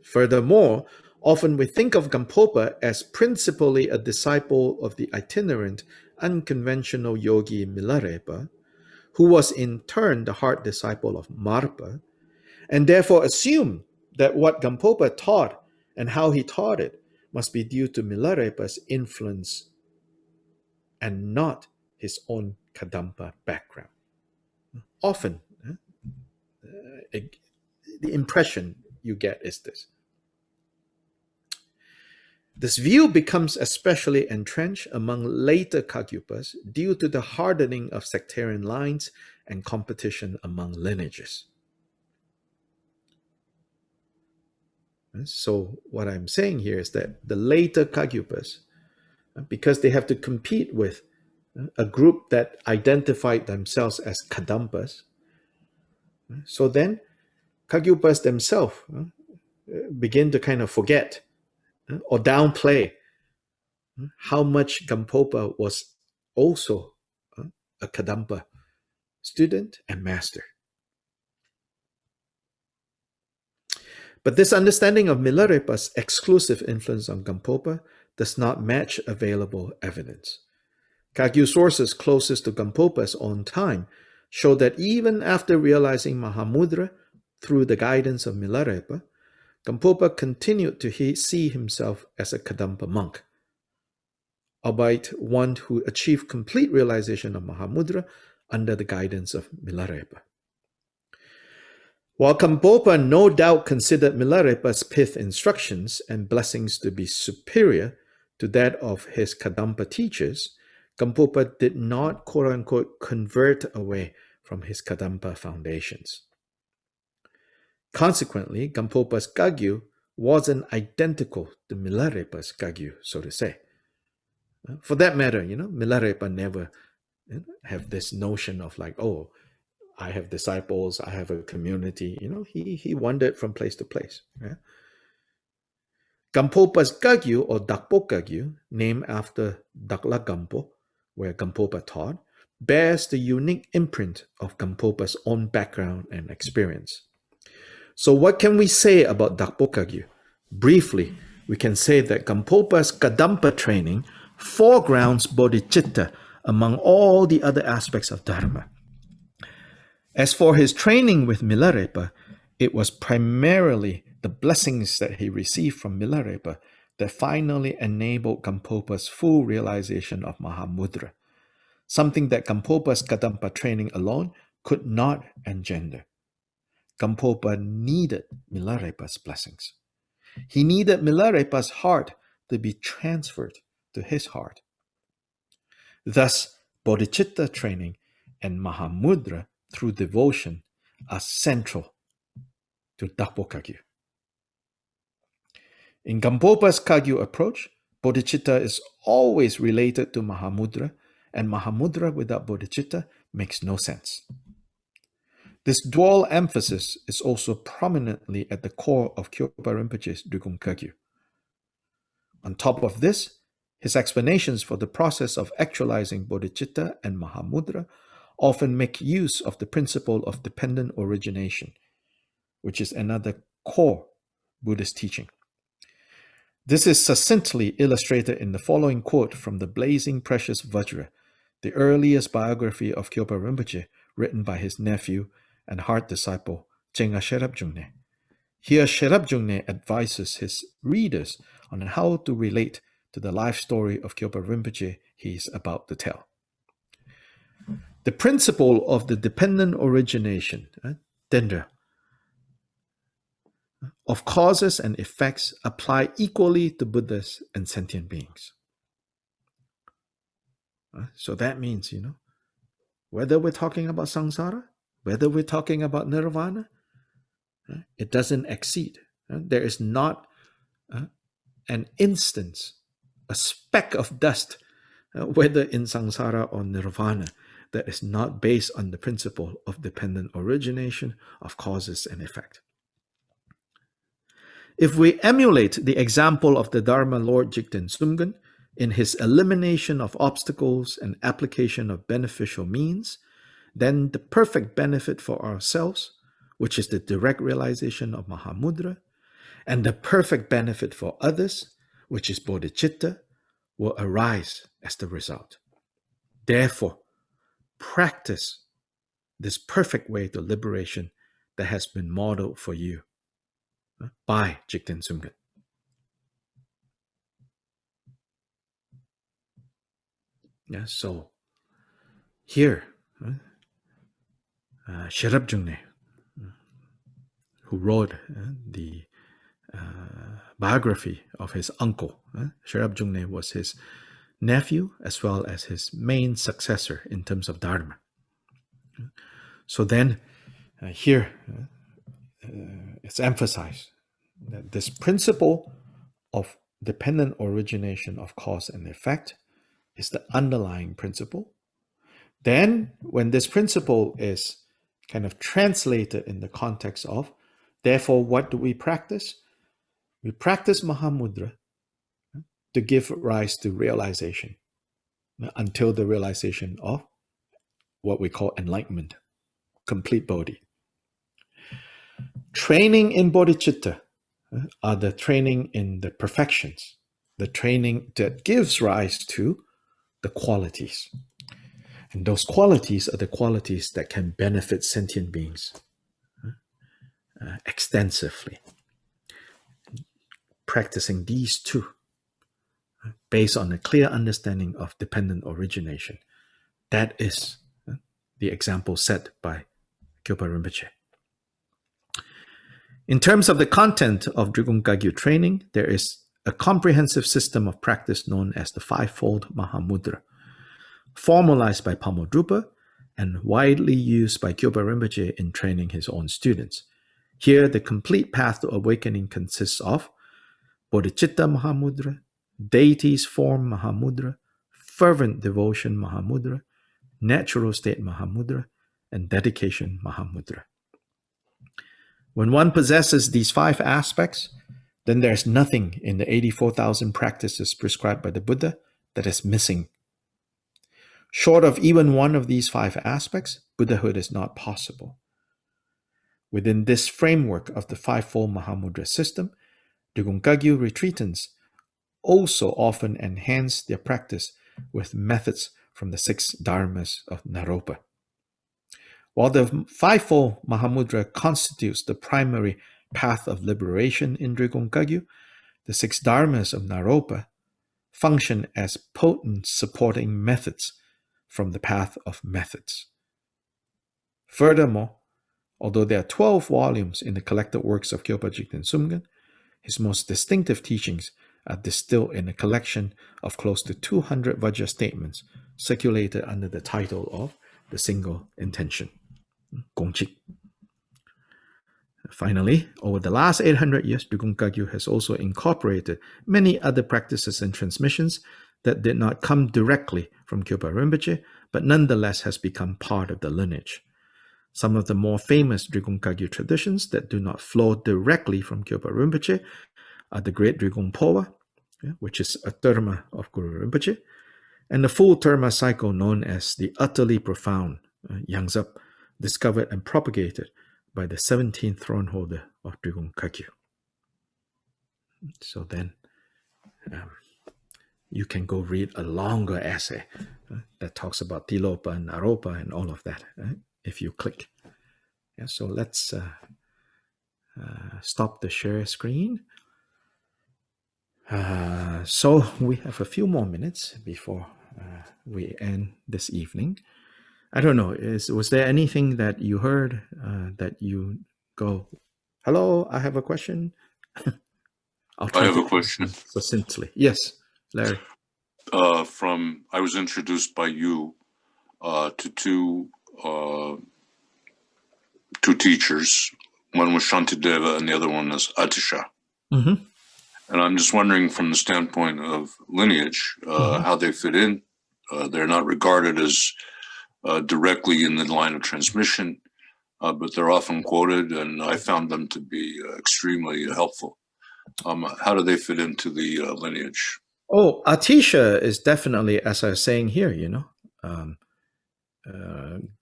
Furthermore, often we think of Gampopa as principally a disciple of the itinerant, unconventional yogi Milarepa, who was in turn the heart disciple of Marpa, and therefore assume that what Gampopa taught and how he taught it must be due to Milarepa's influence and not his own Kadampa background. Often, the impression you get is this. This view becomes especially entrenched among later Kagyupas due to the hardening of sectarian lines and competition among lineages. So what I'm saying here is that the later Kagyupas, because they have to compete with a group that identified themselves as Kadampas, so then Kagyupas themselves begin to kind of forget or downplay how much Gampopa was also a Kadampa student and master. But this understanding of Milarepa's exclusive influence on Gampopa does not match available evidence. Kagyu sources closest to Gampopa's own time show that even after realizing Mahamudra through the guidance of Milarepa, Gampopa continued to see himself as a Kadampa monk, albeit one who achieved complete realization of Mahamudra under the guidance of Milarepa. While Gampopa no doubt considered Milarepa's pith instructions and blessings to be superior to that of his Kadampa teachers, Gampopa did not quote-unquote convert away from his Kadampa foundations. Consequently, Gampopa's Kagyu wasn't identical to Milarepa's Kagyu, so to say. For that matter, Milarepa never have this notion of like, oh, I have disciples, I have a community. He wandered from place to place. Yeah? Gampopa's Kagyu, or Dakpo Kagyu, named after Dakla Gampo, where Gampopa taught, bears the unique imprint of Gampopa's own background and experience. So what can we say about Dakpo Kagyu? Briefly, we can say that Gampopa's Kadampa training foregrounds bodhicitta among all the other aspects of Dharma. As for his training with Milarepa, it was primarily the blessings that he received from Milarepa that finally enabled Gampopa's full realization of Mahamudra, something that Gampopa's Kadampa training alone could not engender. Gampopa needed Milarepa's blessings. He needed Milarepa's heart to be transferred to his heart. Thus, bodhicitta training and Mahamudra through devotion are central to Dakpo Kagyu. In Gampopa's Kagyu approach, bodhicitta is always related to Mahamudra, and Mahamudra without bodhicitta makes no sense. This dual emphasis is also prominently at the core of Kyopa Rinpoche's Drigum Kagyu. On top of this, his explanations for the process of actualizing bodhicitta and Mahamudra often make use of the principle of dependent origination, which is another core Buddhist teaching. This is succinctly illustrated in the following quote from the Blazing Precious Vajra, the earliest biography of Kyopa Rinpoche written by his nephew and heart disciple Chenga Sherab Jungne. Here Sherab Jungne advises his readers on how to relate to the life story of Kyopa Rinpoche he is about to tell. The principle of the dependent origination, Dendra, of causes and effects apply equally to Buddhas and sentient beings. So that means, whether we're talking about samsara, whether we're talking about nirvana, it doesn't exceed. There is not an instance, a speck of dust, whether in samsara or nirvana, that is not based on the principle of dependent origination of causes and effect. If we emulate the example of the Dharma Lord Jigten Sumgön in his elimination of obstacles and application of beneficial means, then the perfect benefit for ourselves, which is the direct realization of Mahamudra, and the perfect benefit for others, which is bodhicitta, will arise as the result. Therefore, practice this perfect way to liberation that has been modeled for you by Jigten Sumgön. Yeah, so here, Sherab Jungne, who wrote the biography of his uncle. Sherab Jungne was his nephew as well as his main successor in terms of Dharma. So then here it's emphasized that this principle of dependent origination of cause and effect is the underlying principle. Then when this principle is kind of translated in the context of, therefore, what do we practice? We practice Mahamudra to give rise to realization, until the realization of what we call enlightenment, complete bodhi. Training in bodhicitta are the training in the perfections, the training that gives rise to the qualities. And those qualities are the qualities that can benefit sentient beings extensively. Practicing these two, based on a clear understanding of dependent origination, that is the example set by Kyopa Rinpoche. In terms of the content of Drigung Kagyu training, there is a comprehensive system of practice known as the Fivefold Mahamudra, formalized by Pamo Drupa and widely used by Kyopa Rinpoche in training his own students. Here, the complete path to awakening consists of Bodhicitta Mahamudra, Deity's Form Mahamudra, Fervent Devotion Mahamudra, Natural State Mahamudra, and Dedication Mahamudra. When one possesses these 5 aspects, then there's nothing in the 84,000 practices prescribed by the Buddha that is missing. Short of even one of these 5 aspects, Buddhahood is not possible. Within this framework of the Fivefold Mahamudra system, Drigung Kagyu retreatants also often enhance their practice with methods from the 6 dharmas of Naropa. While the Fivefold Mahamudra constitutes the primary path of liberation in Drigung Kagyu, the 6 dharmas of Naropa function as potent supporting methods from the path of methods. Furthermore, although there are 12 volumes in the collected works of Kyopa Jigten Sumgön, his most distinctive teachings are distilled in a collection of close to 200 Vajra statements circulated under the title of the Single Intention, Gongchik. Finally, over the last 800 years, Drigung Kagyu has also incorporated many other practices and transmissions that did not come directly from Kyopa Rinpoche, but nonetheless has become part of the lineage. Some of the more famous Drigung Kagyu traditions that do not flow directly from Kyopa Rinpoche are the Great Drigung Powa, which is a terma of Guru Rinpoche, and the full terma cycle known as the Utterly Profound, Yangzab, discovered and propagated by the 17th throne holder of Drigung Kagyu. So then you can go read a longer essay that talks about Tilopa and Naropa and all of that, if you click. Yeah, so let's stop the share screen. So we have a few more minutes before we end this evening. I don't know, was there anything that you heard that you go, hello, I have a question? I have a question. Succinctly. Yes, Larry. I was introduced by you to two teachers. One was Shantideva and the other one is Atisha. Mm-hmm. And I'm just wondering from the standpoint of lineage, how they fit in. They're not regarded as directly in the line of transmission, but they're often quoted, and I found them to be extremely helpful. How do they fit into the lineage? Oh, Atisha is definitely, as I was saying here,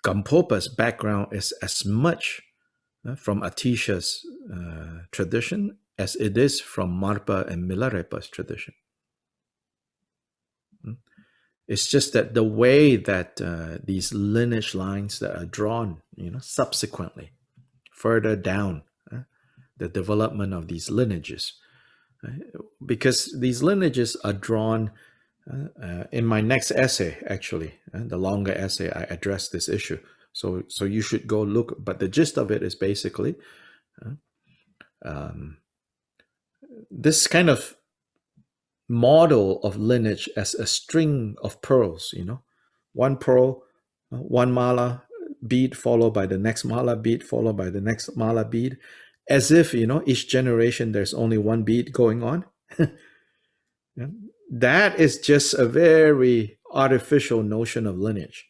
Gampopa's background is as much from Atisha's tradition as it is from Marpa and Milarepa's tradition. It's just that the way that these lineage lines that are drawn, subsequently, further down, the development of these lineages, because these lineages are drawn in my next essay, actually, the longer essay, I address this issue. So you should go look, but the gist of it is basically this kind of model of lineage as a string of pearls, one pearl, one mala bead followed by the next mala bead followed by the next mala bead, as if each generation there's only one bead going on. That is just a very artificial notion of lineage,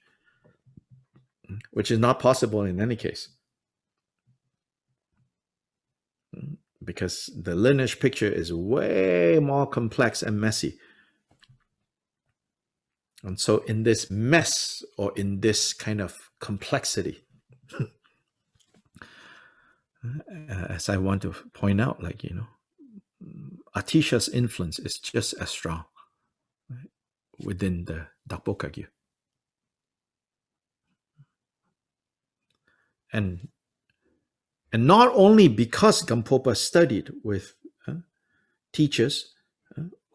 which is not possible in any case, because the lineage picture is way more complex and messy And so in this mess, or in this kind of complexity, as I want to point out, like, Atisha's influence is just as strong, right, within the Dakpo Kagyu. And not only because Gampopa studied with teachers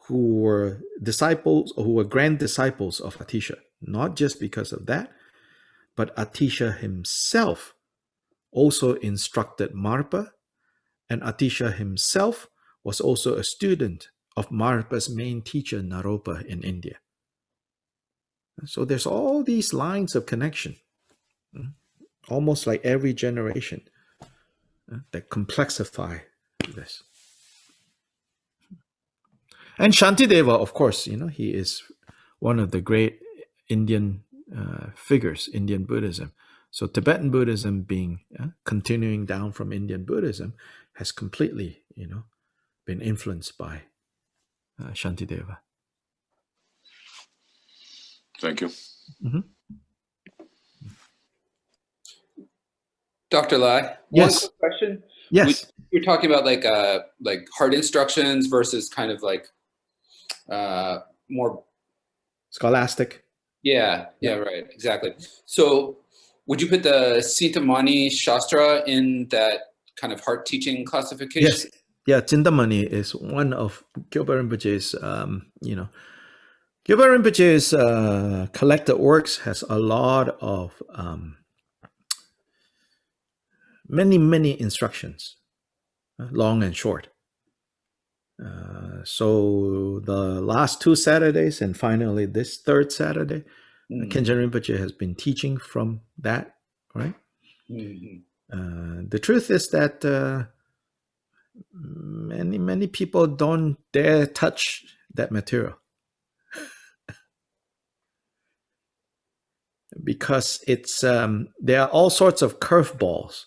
who were disciples, or who were grand disciples of Atisha, not just because of that, but Atisha himself also instructed Marpa, and Atisha himself was also a student of Marpa's main teacher, Naropa, in India. So there's all these lines of connection, almost like every generation, that complexify this. And Shantideva, of course, he is one of the great Indian figures, Indian Buddhism. So Tibetan Buddhism being continuing down from Indian Buddhism has completely, been influenced by Shantideva. Thank you. Mm-hmm. Dr. Lai, yes. One quick question. Yes. You're talking about like hard instructions versus kind of like more scholastic. Yeah, right, exactly. So would you put the Sintamani Shastra in that kind of heart teaching classification? Yes. Yeah, Chintamani is one of Gilbert Rinpoche's, Gilbert Rinpoche's collected works has a lot of many instructions, long and short. So the last 2 Saturdays and finally this 3rd Saturday, Khenchen Rinpoche has been teaching from that, right? The truth is that many people don't dare touch that material because it's there are all sorts of curveballs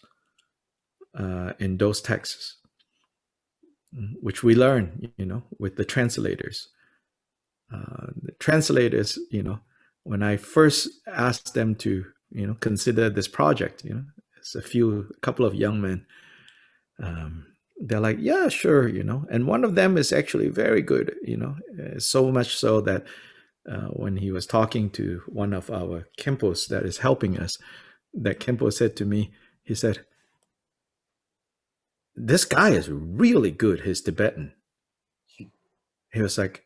in those texts, which we learn, with the translators. The translators, when I first asked them to, consider this project, it's a couple of young men. They're like, yeah, sure, and one of them is actually very good, so much so that when he was talking to one of our Khenpos that is helping us, that Khenpo said to me, he said, this guy is really good, his Tibetan. He was like,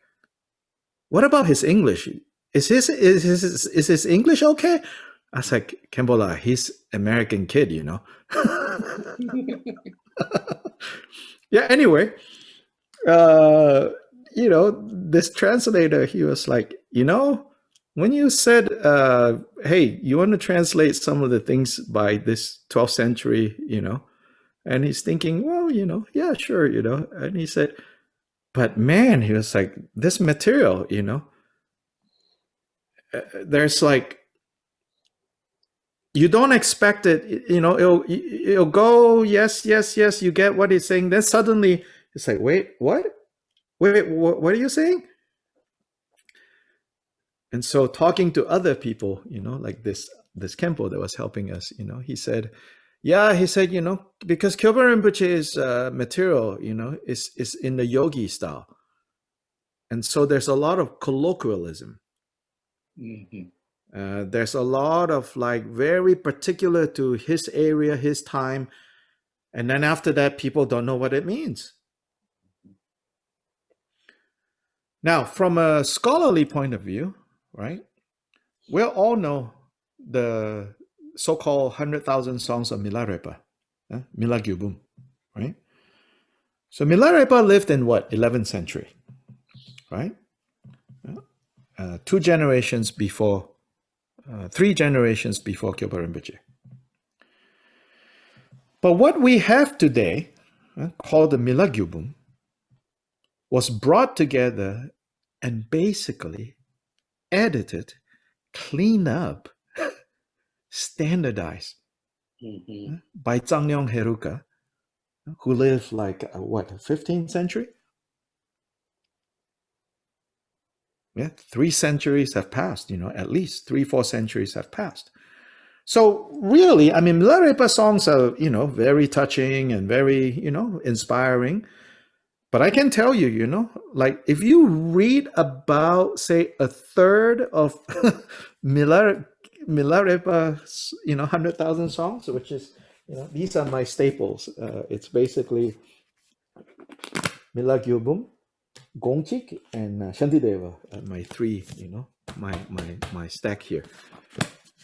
what about his English? Is his English okay? I was like, Khenpo, he's American kid, Yeah, anyway, this translator, he was like, when you said, hey, you want to translate some of the things by this 12th century, and he's thinking, well, yeah, sure, and he said, but man, he was like, this material, there's like, you don't expect it, it'll go, yes, you get what he's saying. Then suddenly it's like, wait, what? Wait, what are you saying? And so talking to other people, like this Khenpo that was helping us, he said, because Kyoba Rinpoche's material, is in the yogi style. And so there's a lot of colloquialism. There's a lot of like very particular to his area, his time. And then after that, people don't know what it means. Now, from a scholarly point of view, right, we all know the so-called 100,000 songs of Milarepa, Milagyubum, right? So Milarepa lived in what, 11th century, right? 3 generations before Kyoba Rinpoche. But what we have today, called the Milagyubum, was brought together and basically edited, cleaned up, standardized by Zangyong Heruka, who lived like, 15th century? Yeah, 3 centuries have passed, at least 3-4 centuries have passed. So really, I mean, Milarepa songs are, very touching and very, inspiring. But I can tell you, like if you read about, say, a third of Milarepa's, 100,000 songs, which is, these are my staples. It's basically Mila Gyobum, Gongchik, and Shantideva, my 3, my stack here.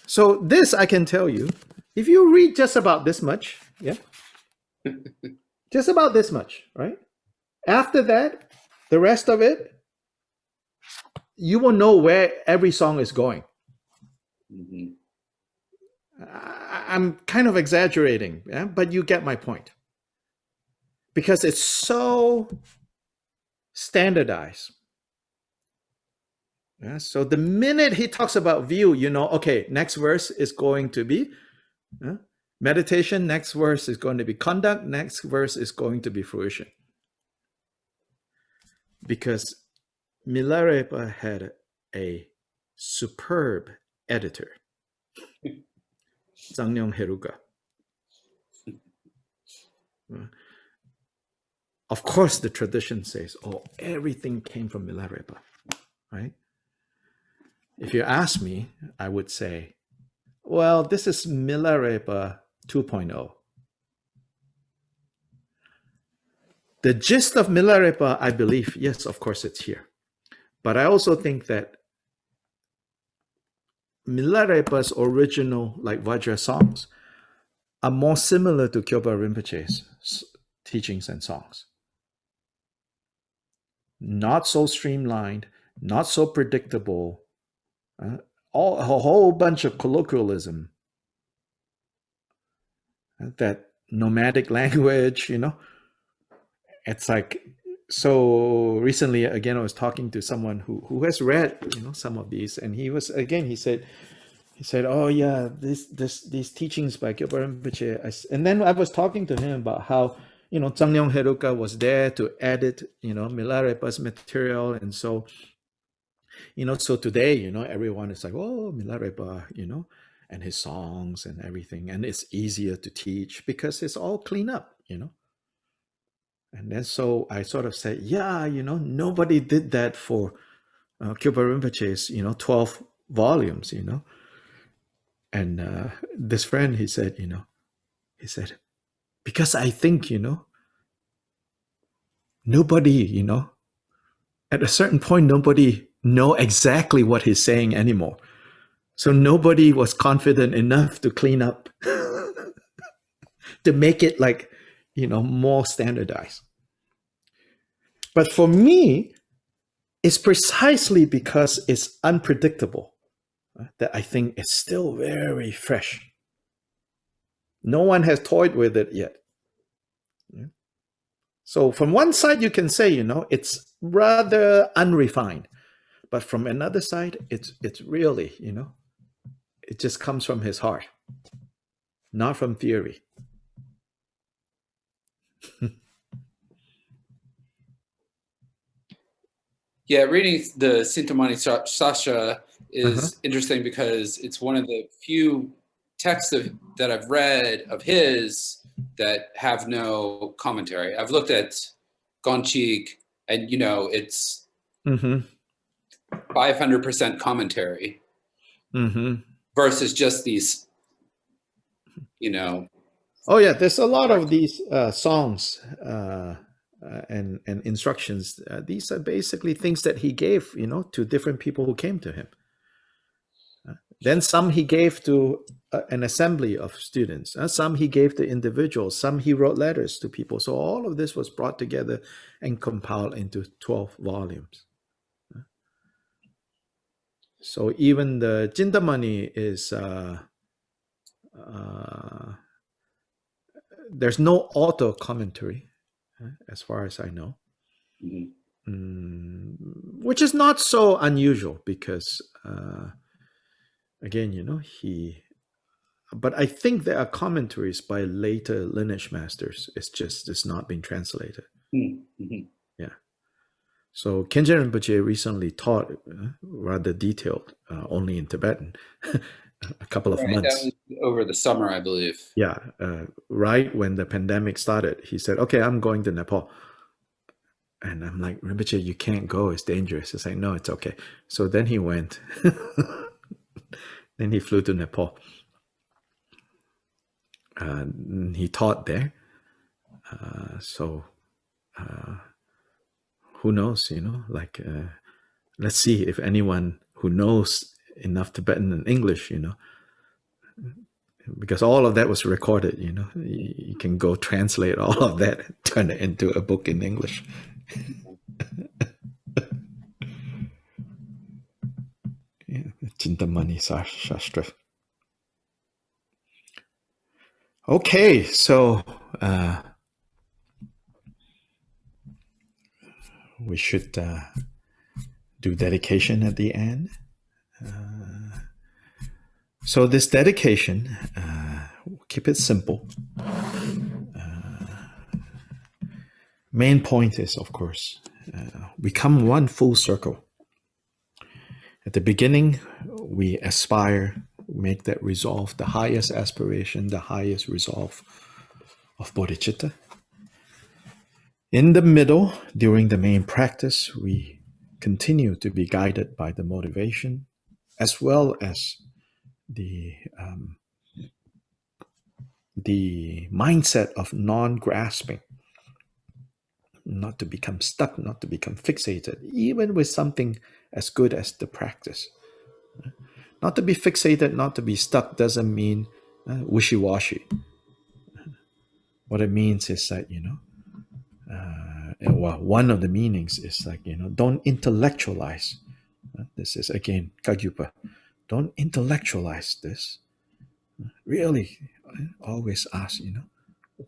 So this I can tell you, if you read just about this much, yeah, just about this much, right? After that, the rest of it, you will know where every song is going. Mhm. I'm kind of exaggerating, yeah? But you get my point. Because it's so standardized. Yeah? So the minute he talks about view, okay, next verse is going to be meditation, next verse is going to be conduct, next verse is going to be fruition. Because Milarepa had a superb editor, Zangyong Heruka. Of course, the tradition says, oh, everything came from Milarepa, right? If you ask me, I would say, well, this is Milarepa 2.0. The gist of Milarepa, I believe, yes, of course, it's here. But I also think that Milarepa's original, like Vajra songs, are more similar to Kyopa Rinpoche's teachings and songs. Not so streamlined, not so predictable, a whole bunch of colloquialism, that nomadic language, It's like, so recently, again, I was talking to someone who has read, some of these, and he said, oh yeah, these teachings by Kyopa Rinpoche. And then I was talking to him about how, Zangyong Heruka was there to edit, Milarepa's material. And so, so today, everyone is like, oh, Milarepa, and his songs and everything. And it's easier to teach because it's all clean up, And then so I sort of said, yeah, nobody did that for Kyopa Rinpoche's, 12 volumes, And this friend, he said, because I think, nobody, at a certain point, nobody know exactly what he's saying anymore. So nobody was confident enough to clean up, to make it like, more standardized. But for me, it's precisely because it's unpredictable that I think it's still very fresh. No one has toyed with it yet. So from one side, you can say, it's rather unrefined. But from another side, it's really, it just comes from his heart, not from theory. Yeah, reading the Sintamani Sastra is interesting because it's one of the few texts that I've read of his that have no commentary. I've looked at Gonchik, and it's 500% commentary versus just these, Oh yeah, there's a lot of these songs and instructions. These are basically things that he gave, to different people who came to him. Then some he gave to an assembly of students. Some he gave to individuals. Some he wrote letters to people. So all of this was brought together and compiled into 12 volumes. So even the Chintamani is, there's no auto commentary, as far as I know. Which is not so unusual because, again, but I think there are commentaries by later lineage masters. It's not being translated. Yeah. So Khenchen Rinpoche recently taught rather detailed, only in Tibetan, a couple of Right, that months. was over the summer, I believe. Yeah, right when the pandemic started, he said, "Okay, I'm going to Nepal." And I'm like, "Rinpoche, you can't go. It's dangerous." He's like, "No, it's okay." So then he went. Then he flew to Nepal. He taught there. So who knows, like, let's see if anyone who knows enough Tibetan and English, because all of that was recorded, you can go translate all of that, turn it into a book in English. Yeah, Chintamani Shastra. Okay, so we should do dedication at the end. So this dedication, keep it simple. Main point is, of course, we come one full circle. At the beginning, we aspire, make that resolve, the highest aspiration, the highest resolve of bodhicitta. In the middle, during the main practice, we continue to be guided by the motivation, as well as the mindset of non-grasping, not to become stuck, not to become fixated, even with something as good as the practice. Not to be fixated, not to be stuck doesn't mean wishy-washy. What it means is that, well, one of the meanings is like, don't intellectualize. This is, again, Kagyupa. Don't intellectualize this. Really, always ask,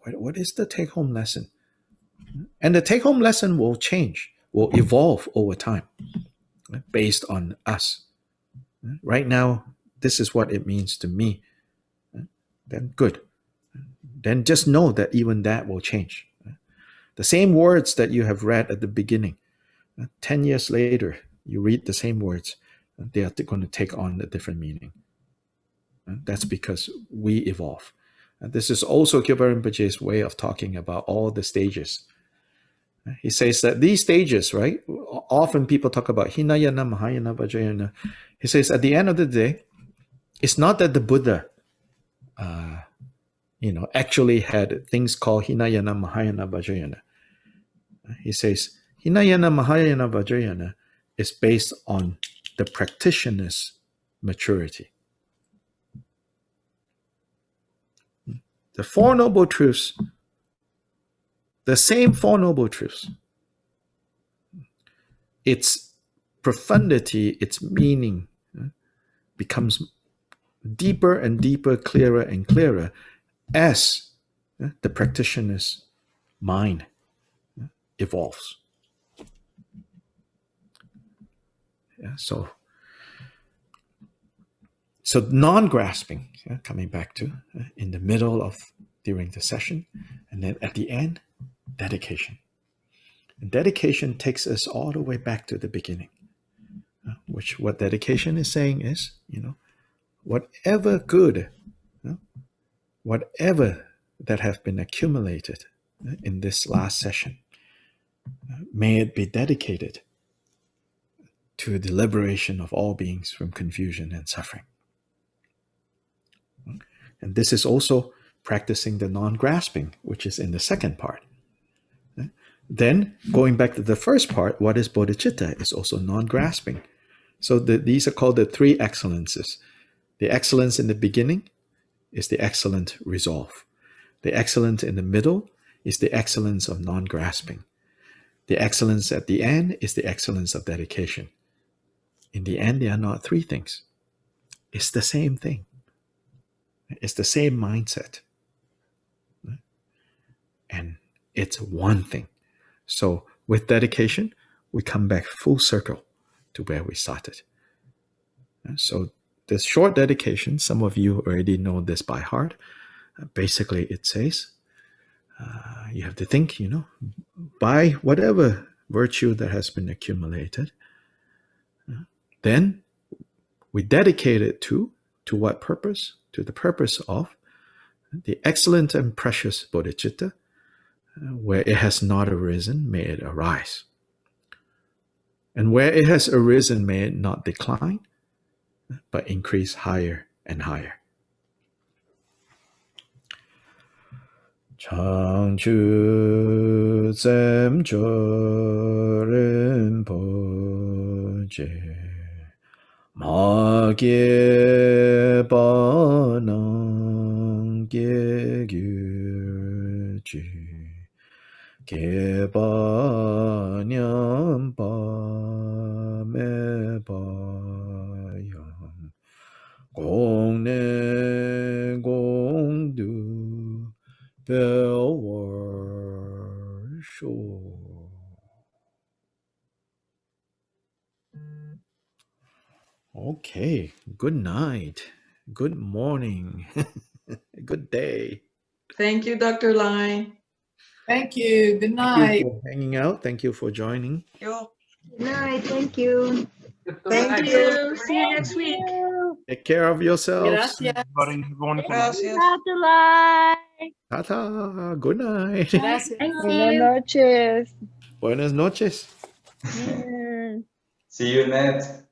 what is the take-home lesson? And the take-home lesson will change, will evolve over time based on us. Right now, this is what it means to me. Then good. Then just know that even that will change. The same words that you have read at the beginning, 10 years later, you read the same words, they are going to take on a different meaning. That's because we evolve. This is also Kyöpa Rinpoche's way of talking about all the stages. He says that these stages, right? Often people talk about Hinayana, Mahayana, Vajrayana. He says at the end of the day, it's not that the Buddha, actually had things called Hinayana, Mahayana, Vajrayana. He says Hinayana, Mahayana, Vajrayana is based on the practitioner's maturity. The Four Noble Truths, the same Four Noble Truths, its profundity, its meaning becomes deeper and deeper, clearer and clearer as the practitioner's mind evolves. Yeah, so non-grasping, coming back to in the middle of during the session, and then at the end, dedication. And dedication takes us all the way back to the beginning. What dedication is saying is, whatever good, whatever that have been accumulated in this last session, may it be dedicated to the liberation of all beings from confusion and suffering. And this is also practicing the non-grasping, which is in the second part. Then, going back to the first part, what is bodhicitta? Is also non-grasping. So these are called the three excellences. The excellence in the beginning is the excellent resolve. The excellence in the middle is the excellence of non-grasping. The excellence at the end is the excellence of dedication. In the end, they are not three things. It's the same thing. It's the same mindset. And it's one thing. So with dedication, we come back full circle to where we started. So this short dedication, some of you already know this by heart. Basically, it says, you have to think, by whatever virtue that has been accumulated. Then we dedicate it to what purpose? To the purpose of the excellent and precious bodhicitta. Where it has not arisen, may it arise. And where it has arisen, may it not decline, but increase higher and higher. Changchu Tsem Chorin Poje Ma Ge Ba Nang Ge Gyu Ji Ge Ba Nyam Ba Me Ba Yang Gong Ne Gong Du Bell Shore. Okay, good night, good morning, good day. Thank you, Dr. Lai. Thank you. Good Thank night. you for hanging out. Thank you for joining. Good night. Thank you. Thank you. See you next week. Take care of yourselves. Gracias. Everybody, have a wonderful night. Gracias. Dr. Lai. Tata. Good night. Gracias. Buenas noches. Buenas noches. See you next.